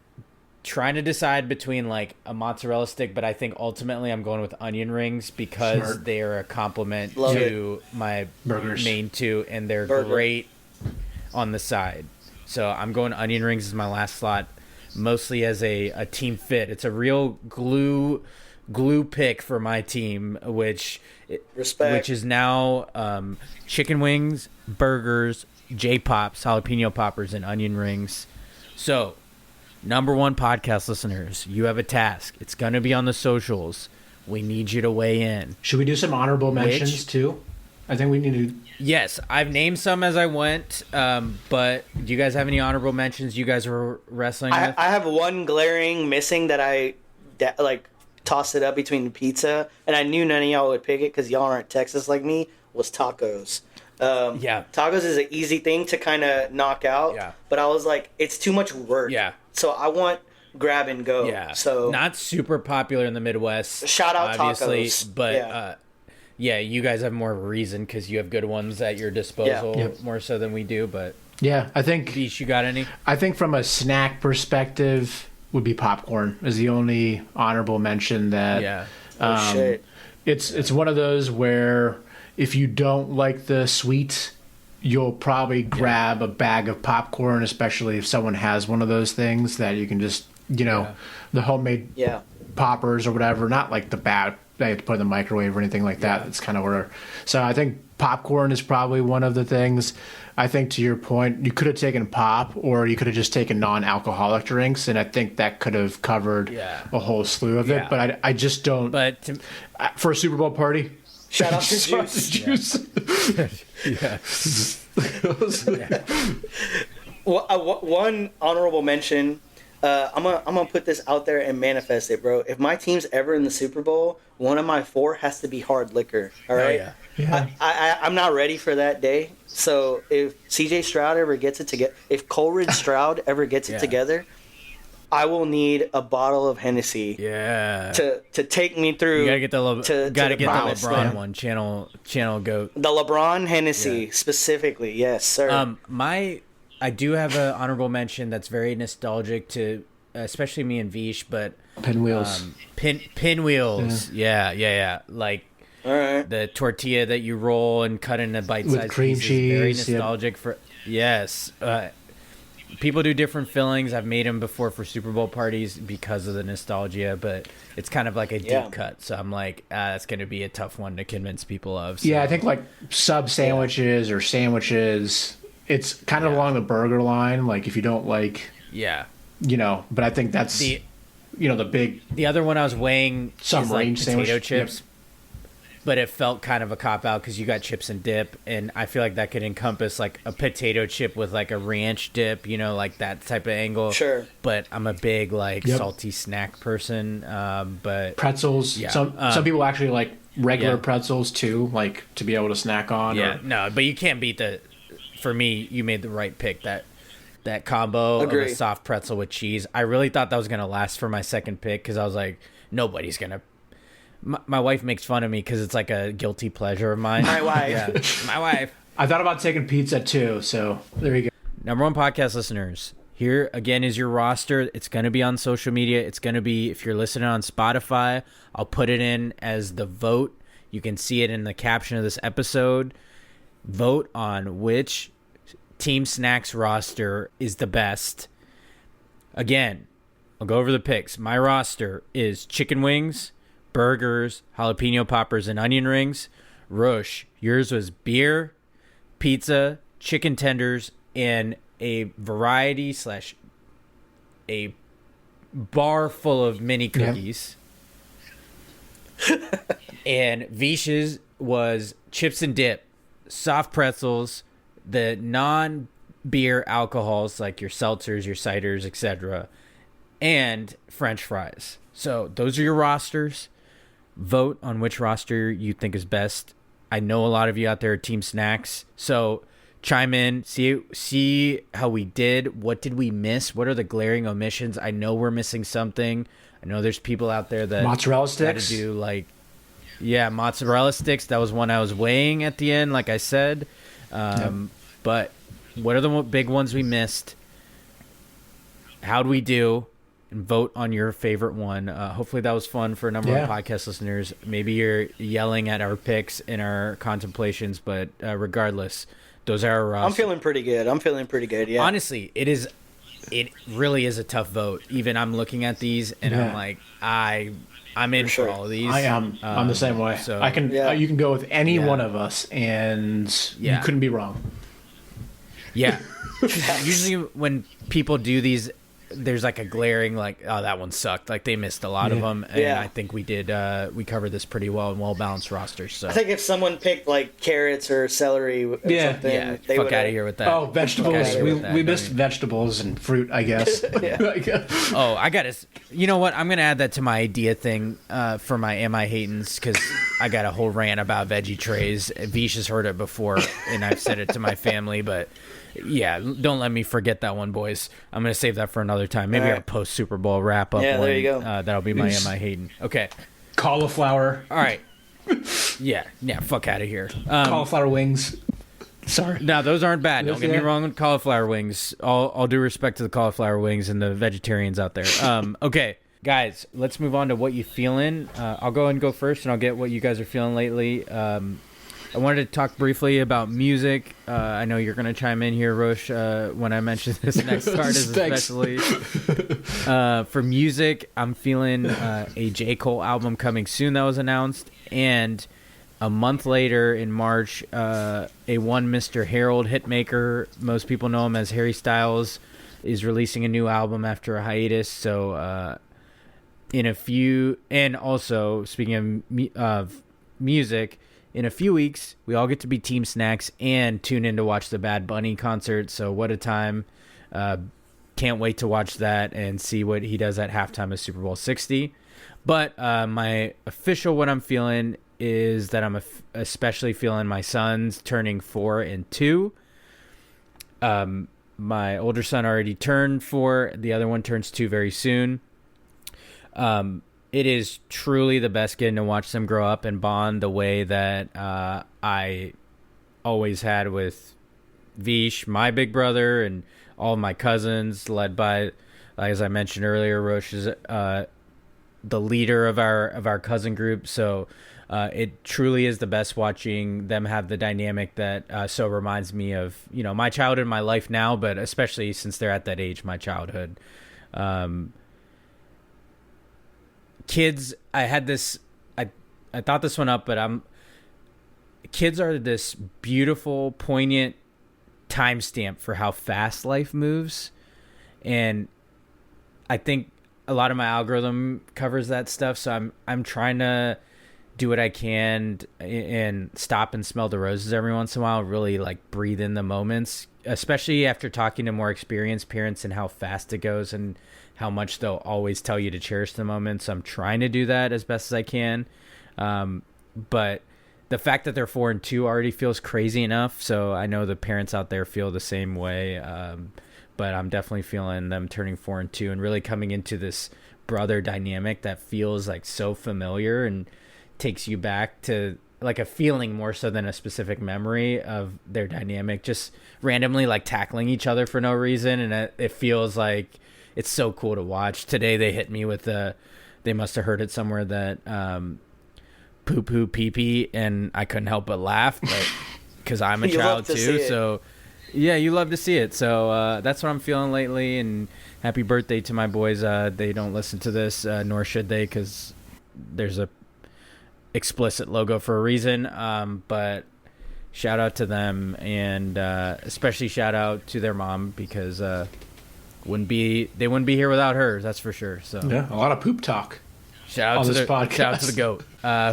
trying to decide between like a mozzarella stick, but I think ultimately I'm going with onion rings because Smart. they are a complement Love to my Burgers. main two, and they're Burger. great on the side. So I'm going onion rings as my last slot, mostly as a team fit. It's a real glue pick for my team, which is now chicken wings, burgers, J-Pops, jalapeno poppers, and onion rings. So, number one podcast listeners, you have a task. It's going to be on the socials. We need you to weigh in. Should we do some honorable mentions too? I think we need to. Yes, I've named some as I went, but do you guys have any honorable mentions you guys were wrestling with? I have one glaring missing that I tossed it up between the pizza, and I knew none of y'all would pick it because y'all aren't Texas like me, was tacos. Tacos is an easy thing to kind of knock out, but I was like, it's too much work. Yeah. So I want grab and go. Yeah. So not super popular in the Midwest. Shout out obviously, tacos. But you guys have more of a reason because you have good ones at your disposal more so than we do. But Yeah, I think. Vish, you got any? I think from a snack perspective, would be popcorn is the only honorable mention that. Yeah. Shit. It's one of those where if you don't like the sweet, you'll probably grab a bag of popcorn, especially if someone has one of those things that you can just, the homemade poppers or whatever, not like the bad that you have to put in the microwave or anything like that. It's kind of where. So I think popcorn is probably one of the things. I think to your point, you could have taken pop or you could have just taken non-alcoholic drinks, and I think that could have covered a whole slew of it. But I just don't. But for a Super Bowl party, shout out to Juice. One honorable mention. I'm gonna put this out there and manifest it, bro. If my team's ever in the Super Bowl, one of my 4 has to be hard liquor. All right. I'm not ready for that day. So if CJ Stroud ever gets it together, if Coleridge Stroud ever gets it together, I will need a bottle of Hennessy. To take me through. You gotta get the LeBron one. Channel goat. The LeBron Hennessy specifically, yes, sir. I do have an honorable mention that's very nostalgic to, especially me and Vish, but pinwheels. Pinwheels. Yeah. Like all right. The tortilla that you roll and cut into bite-sized cream pieces. cheese. Very nostalgic for. Yes. People do different fillings. I've made them before for Super Bowl parties because of the nostalgia, but it's kind of like a deep cut. So I'm like, that's going to be a tough one to convince people of. So. Yeah, I think like sub sandwiches or sandwiches, it's kind of along the burger line. Like if you don't like, but I think that's the big. The other one I was weighing some is range like potato sandwich. chips. But it felt kind of a cop-out because you got chips and dip, and I feel like that could encompass like a potato chip with like a ranch dip, like that type of angle. Sure. But I'm a big like salty snack person. But pretzels. Yeah. Some people actually like regular pretzels too, like to be able to snack on. Yeah. No, but you can't beat the. For me, you made the right pick. That combo of a soft pretzel with cheese. I really thought that was gonna last for my second pick because I was like, nobody's gonna. My wife makes fun of me because it's like a guilty pleasure of mine. My wife. My wife. I thought about taking pizza too, so there you go. Number one podcast listeners, here again is your roster. It's going to be on social media. It's going to be, if you're listening on Spotify, I'll put it in as the vote. You can see it in the caption of this episode. Vote on which Team Snacks roster is the best. Again, I'll go over the picks. My roster is chicken wings, burgers, jalapeno poppers, and onion rings. Rosh, yours was beer, pizza, chicken tenders, and a variety / a bar full of mini cookies. And Vish's was chips and dip, soft pretzels, the non-beer alcohols like your seltzers, your ciders, etc., and French fries. So those are your rosters. Vote on which roster you think is best. I know a lot of you out there are Team Snacks, so chime in, see how we did. What did we miss? What are the glaring omissions? I know we're missing something. I know there's people out there that Mozzarella sticks. Had to do mozzarella sticks. That was one I was weighing at the end, like I said. But what are the big ones we missed? How'd we do? And vote on your favorite one. Hopefully that was fun for a number of podcast listeners. Maybe you're yelling at our picks and our contemplations, but regardless, those are our rosters. I'm feeling pretty good. Yeah. Honestly, it really is a tough vote. Even I'm looking at these and I'm like, I'm in for all of these. I am. I'm the same way. So I can. You can go with any one of us, and you couldn't be wrong. Yeah. Usually when people do these, there's like a glaring that one sucked. Like they missed a lot of them. And I think we did. We covered this pretty well in well-balanced rosters. So I think if someone picked like carrots or celery or something, they fuck out of here with that. Oh, vegetables. We missed vegetables and fruit, I guess. Oh, I got to. You know what? I'm going to add that to my idea thing for my Am I Hatins, because I got a whole rant about veggie trays. Vish has heard it before, and I've said it to my family, but yeah, don't let me forget that one, boys. I'm going to save that for another time. Maybe our post-Super Bowl wrap-up one. There you go. That'll be my Am I Hatin? Okay. Cauliflower. All right. Yeah, fuck out of here. Cauliflower wings. Sorry. No, those aren't bad. Don't get me wrong with cauliflower wings. All due respect to the cauliflower wings and the vegetarians out there. Okay, guys, let's move on to what you feeling. I'll go and go first, and I'll get what you guys are feeling lately. I wanted to talk briefly about music. I know you're going to chime in here, Rosh, when I mention this next artist especially. For music, I'm feeling a J. Cole album coming soon that was announced. And a month later in March, a one Mr. Harold hitmaker, most people know him as Harry Styles, is releasing a new album after a hiatus. So and also, speaking of music, in a few weeks, we all get to be Team Snacks and tune in to watch the Bad Bunny concert. So what a time. Can't wait to watch that and see what he does at halftime of Super Bowl 60. But my official what I'm feeling is that I'm especially feeling my sons turning 4 and 2. My older son already turned 4. The other one turns 2 very soon. It is truly the best getting to watch them grow up and bond the way that I always had with Vish, my big brother, and all my cousins, led by, as I mentioned earlier, Rosh is the leader of our cousin group. So it truly is the best watching them have the dynamic that so reminds me of my childhood, my life now, but especially since they're at that age, my childhood. Kids, I had this, I thought this one up, but kids are this beautiful, poignant timestamp for how fast life moves. And I think a lot of my algorithm covers that stuff. So I'm trying to do what I can and stop and smell the roses every once in a while, really breathe in the moments, especially after talking to more experienced parents and how fast it goes and how much they'll always tell you to cherish the moments. I'm trying to do that as best as I can. But the fact that they're 4 and 2 already feels crazy enough. So I know the parents out there feel the same way. But I'm definitely feeling them turning 4 and 2 and really coming into this brother dynamic that feels so familiar and takes you back to a feeling more so than a specific memory of their dynamic, just randomly tackling each other for no reason. And it feels like it's so cool to watch. Today they hit me with they must have heard it somewhere that poo poo pee pee, and I couldn't help but laugh, but because I'm a child too. So Yeah, you love to see it. So that's what I'm feeling lately. And happy birthday to my boys. They don't listen to this, nor should they, because there's a explicit logo for a reason. But shout out to them, and especially shout out to their mom, because they wouldn't be here without her. That's for sure. So Yeah, a lot of poop talk. Shout out to the goat.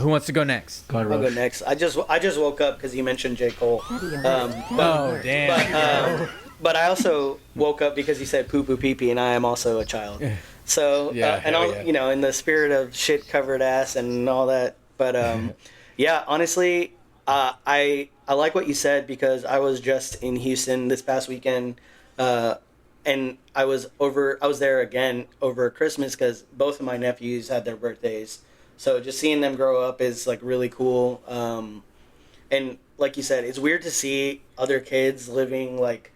Who wants to go next? I'll go next. I just woke up because you mentioned J. Cole. Damn. But I also woke up because you said poo poo pee pee, and I am also a child. So in the spirit of shit covered ass and all that. But yeah, honestly, I like what you said, because I was just in Houston this past weekend. And I was there again over Christmas because both of my nephews had their birthdays. So just seeing them grow up is like really cool. And like you said, it's weird to see other kids living like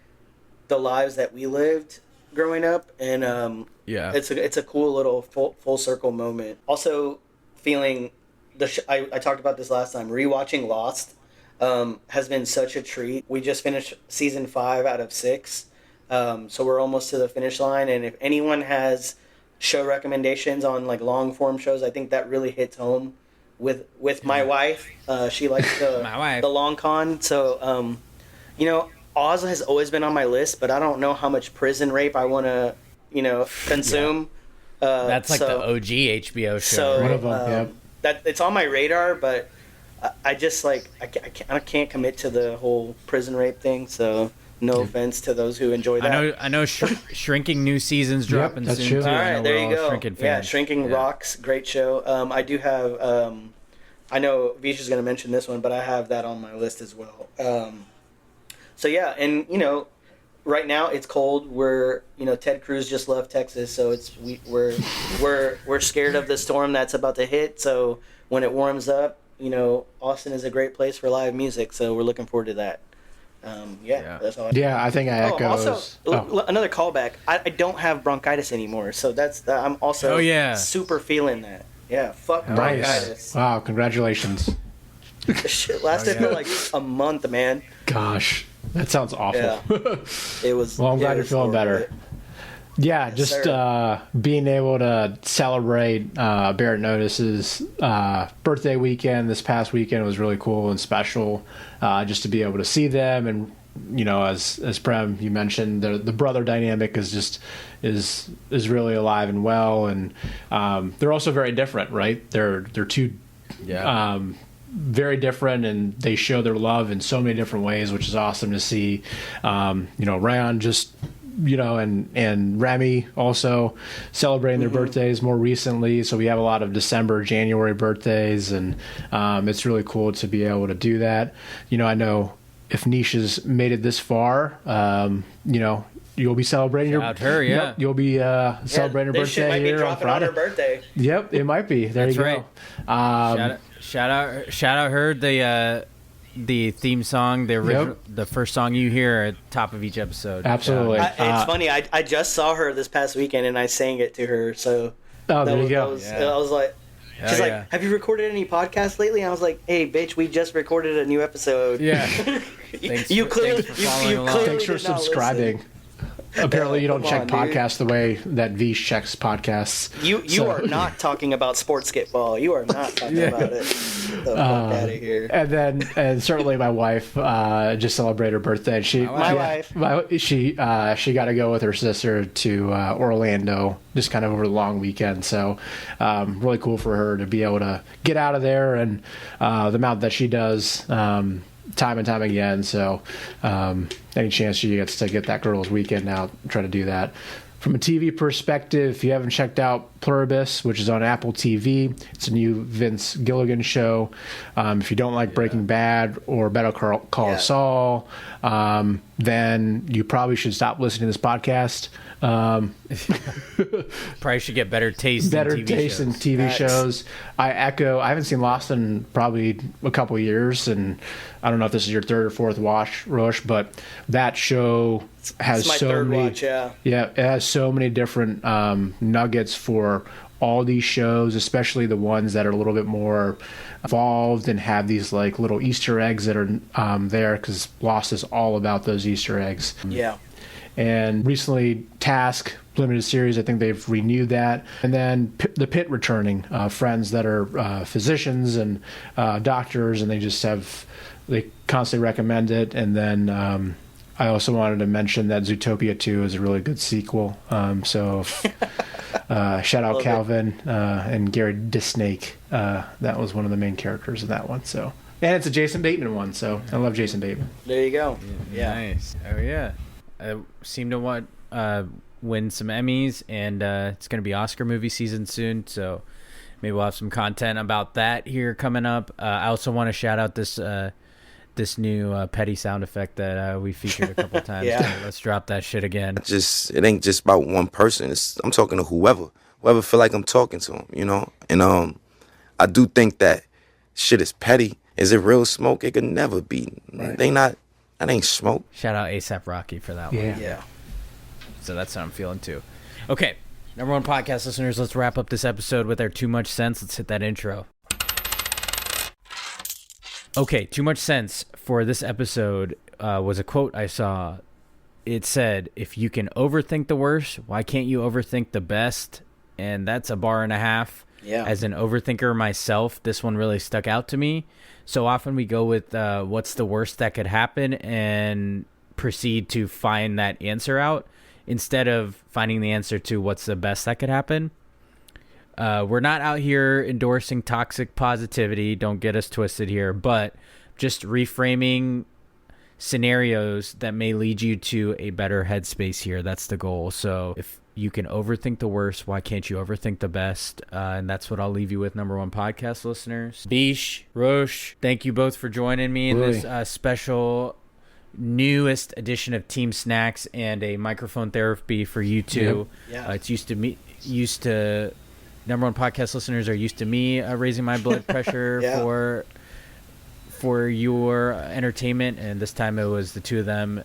the lives that we lived growing up. And it's a cool little full circle moment. Also feeling I talked about this last time, rewatching Lost has been such a treat. We just finished season 5 out of 6. So we're almost to the finish line, and if anyone has show recommendations on like long form shows, I think that really hits home with my wife. She likes the long con. So Oz has always been on my list, but I don't know how much prison rape I want to consume. That's like the OG HBO show. So One of them, that it's on my radar, but I just I can't commit to the whole prison rape thing. So. No offense to those who enjoy that. I know. Shrinking new seasons dropping soon true. too. All right, there you go. Shrinking yeah, fans. Shrinking rocks, great show. I do have. I know Vish is going to mention this one, but I have that on my list as well. So yeah, and right now it's cold. We're Ted Cruz just left Texas, so we're scared of the storm that's about to hit. So when it warms up, Austin is a great place for live music. So we're looking forward to that. That's all. I think I echo. Also, another callback. I don't have bronchitis anymore, so I'm also super feeling that. Yeah, fuck bronchitis. Wow, congratulations. The shit lasted for like a month, man. Gosh, that sounds awful. Yeah. It was. Well, I'm glad you're feeling better. Yeah, Yes, just being able to celebrate Barrett Notice's birthday weekend this past weekend was really cool and special. Just to be able to see them, and as Prem you mentioned, the brother dynamic is really alive and well, and they're also very different, right? They're two very different, and they show their love in so many different ways, which is awesome to see. Ryan just. And Remy also celebrating their birthdays more recently. So we have a lot of December, January birthdays, and it's really cool to be able to do that. I know if Nisha's made it this far, you'll be celebrating you'll be celebrating her birthday here on Friday. On her birthday. Yep, it might be. There That's you go. Shout out her the theme song, the first song you hear at the top of each episode. Absolutely. It's funny. I just saw her this past weekend, and I sang it to her. So there you go. I was like, she's like, "Have you recorded any podcasts lately?" And I was like, "Hey, bitch, we just recorded a new episode." Yeah. Thanks for following along. Thanks for subscribing. Apparently, you don't check podcasts the way that Vish checks podcasts. You are not talking about sports skitball. You are not talking about it. The fuck out of here. And certainly my wife just celebrated her birthday. She got to go with her sister to Orlando just kind of over the long weekend. So really cool for her to be able to get out of there, and the amount that she does. Time and time again, so any chance she gets to get that girl's weekend out, try to do that. From a TV perspective, if you haven't checked out Pluribus, which is on Apple TV, it's a new Vince Gilligan show. If you don't like Breaking Bad or Better Call Saul, then you probably should stop listening to this podcast. Probably should get better taste in TV shows. I haven't seen Lost in probably a couple of years, and I don't know if this is your third or fourth watch, Roche, but that show has it's my so third many watch, it has so many different nuggets for for all these shows, especially the ones that are a little bit more involved and have these like little Easter eggs that are there, because Lost is all about those Easter eggs. Yeah. And recently, Task limited series, I think they've renewed that. And then the Pit returning, friends that are physicians and doctors, and they constantly recommend it. And then I also wanted to mention that Zootopia 2 is a really good sequel. So shout out Calvin and Gary Disnake. That was one of the main characters of that one. So, and it's a Jason Bateman one, so I love Jason Bateman. There you go. Yeah. Nice. Oh yeah. I seem to want win some Emmys, and it's going to be Oscar movie season soon, so maybe we'll have some content about that here coming up. I also want to shout out this new petty sound effect that we featured a couple times. Yeah. So let's drop that shit again. It ain't just about one person. I'm talking to whoever feel like I'm talking to them, you know. And I do think that shit is petty. Is it real smoke? It could never be. Right. That ain't smoke. Shout out ASAP Rocky for that one. Yeah. So that's how I'm feeling too. Okay, number one podcast listeners, let's wrap up this episode with our Too Much Sense. Let's hit that intro. Okay, Too Much Sense for this episode was a quote I saw. It said, "If you can overthink the worst, why can't you overthink the best?" And that's a bar and a half. Yeah. As an overthinker myself, this one really stuck out to me. So often we go with what's the worst that could happen and proceed to find that answer out instead of finding the answer to what's the best that could happen. We're not out here endorsing toxic positivity. Don't get us twisted here, but just reframing scenarios that may lead you to a better headspace here. That's the goal. So if you can overthink the worst, why can't you overthink the best? And that's what I'll leave you with, number one podcast listeners. Vish, Rosh, thank you both for joining me in this special newest edition of Team Snacks and a microphone therapy for you two. Yep. Yeah. It's used to number one podcast listeners are used to me raising my blood pressure for your entertainment, and this time it was the two of them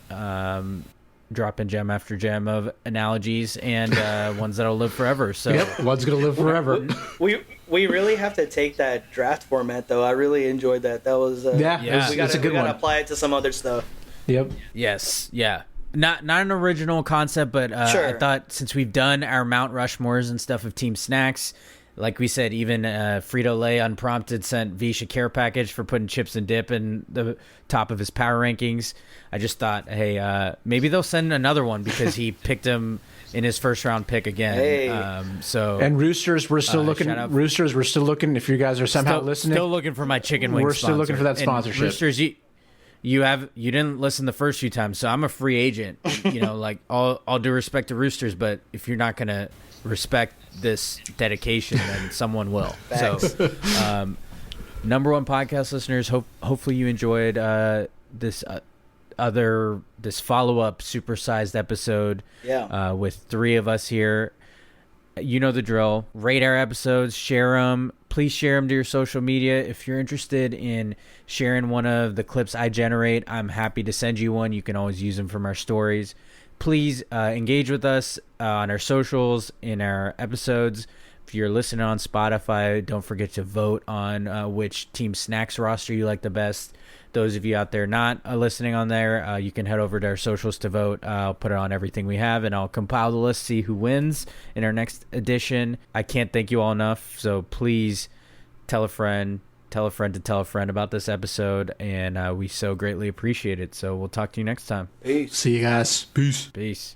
dropping gem after gem of analogies and ones that'll live forever. So One's gonna live forever. We really have to take that draft format though. I really enjoyed that. That was It's a good one. gotta apply it to some other stuff. Yep. yes, yeah. Not an original concept, but Sure. I thought since we've done our Mount Rushmores and stuff of Team Snacks, like we said, even Frito-Lay unprompted sent Vish a care package for putting chips and dip in the top of his power rankings. I just thought, hey, maybe they'll send another one because he picked him in his first round pick again. Hey. And Roosters, we're still looking. Roosters, we're still looking. If you guys are somehow listening, still looking for my chicken wing. We're still looking for that sponsorship. And Roosters, you didn't listen the first few times, so I'm a free agent. You know, like all due respect to Roosters, but if you're not gonna respect this dedication, then someone will. So, number one podcast listeners, hopefully you enjoyed this follow-up supersized episode with three of us here. You know the drill. Rate our episodes, share them. Please share them to your social media. If you're interested in sharing one of the clips I generate, I'm happy to send you one. You can always use them from our stories. Please engage with us on our socials, in our episodes. If you're listening on Spotify, don't forget to vote on which Team Snacks roster you like the best. Those of you out there not listening on there, you can head over to our socials to vote. I'll put it on everything we have, and I'll compile the list, see who wins in our next edition. I can't thank you all enough, so please tell a friend to tell a friend about this episode, and we so greatly appreciate it. So we'll talk to you next time. Peace. See you guys. Peace. Peace.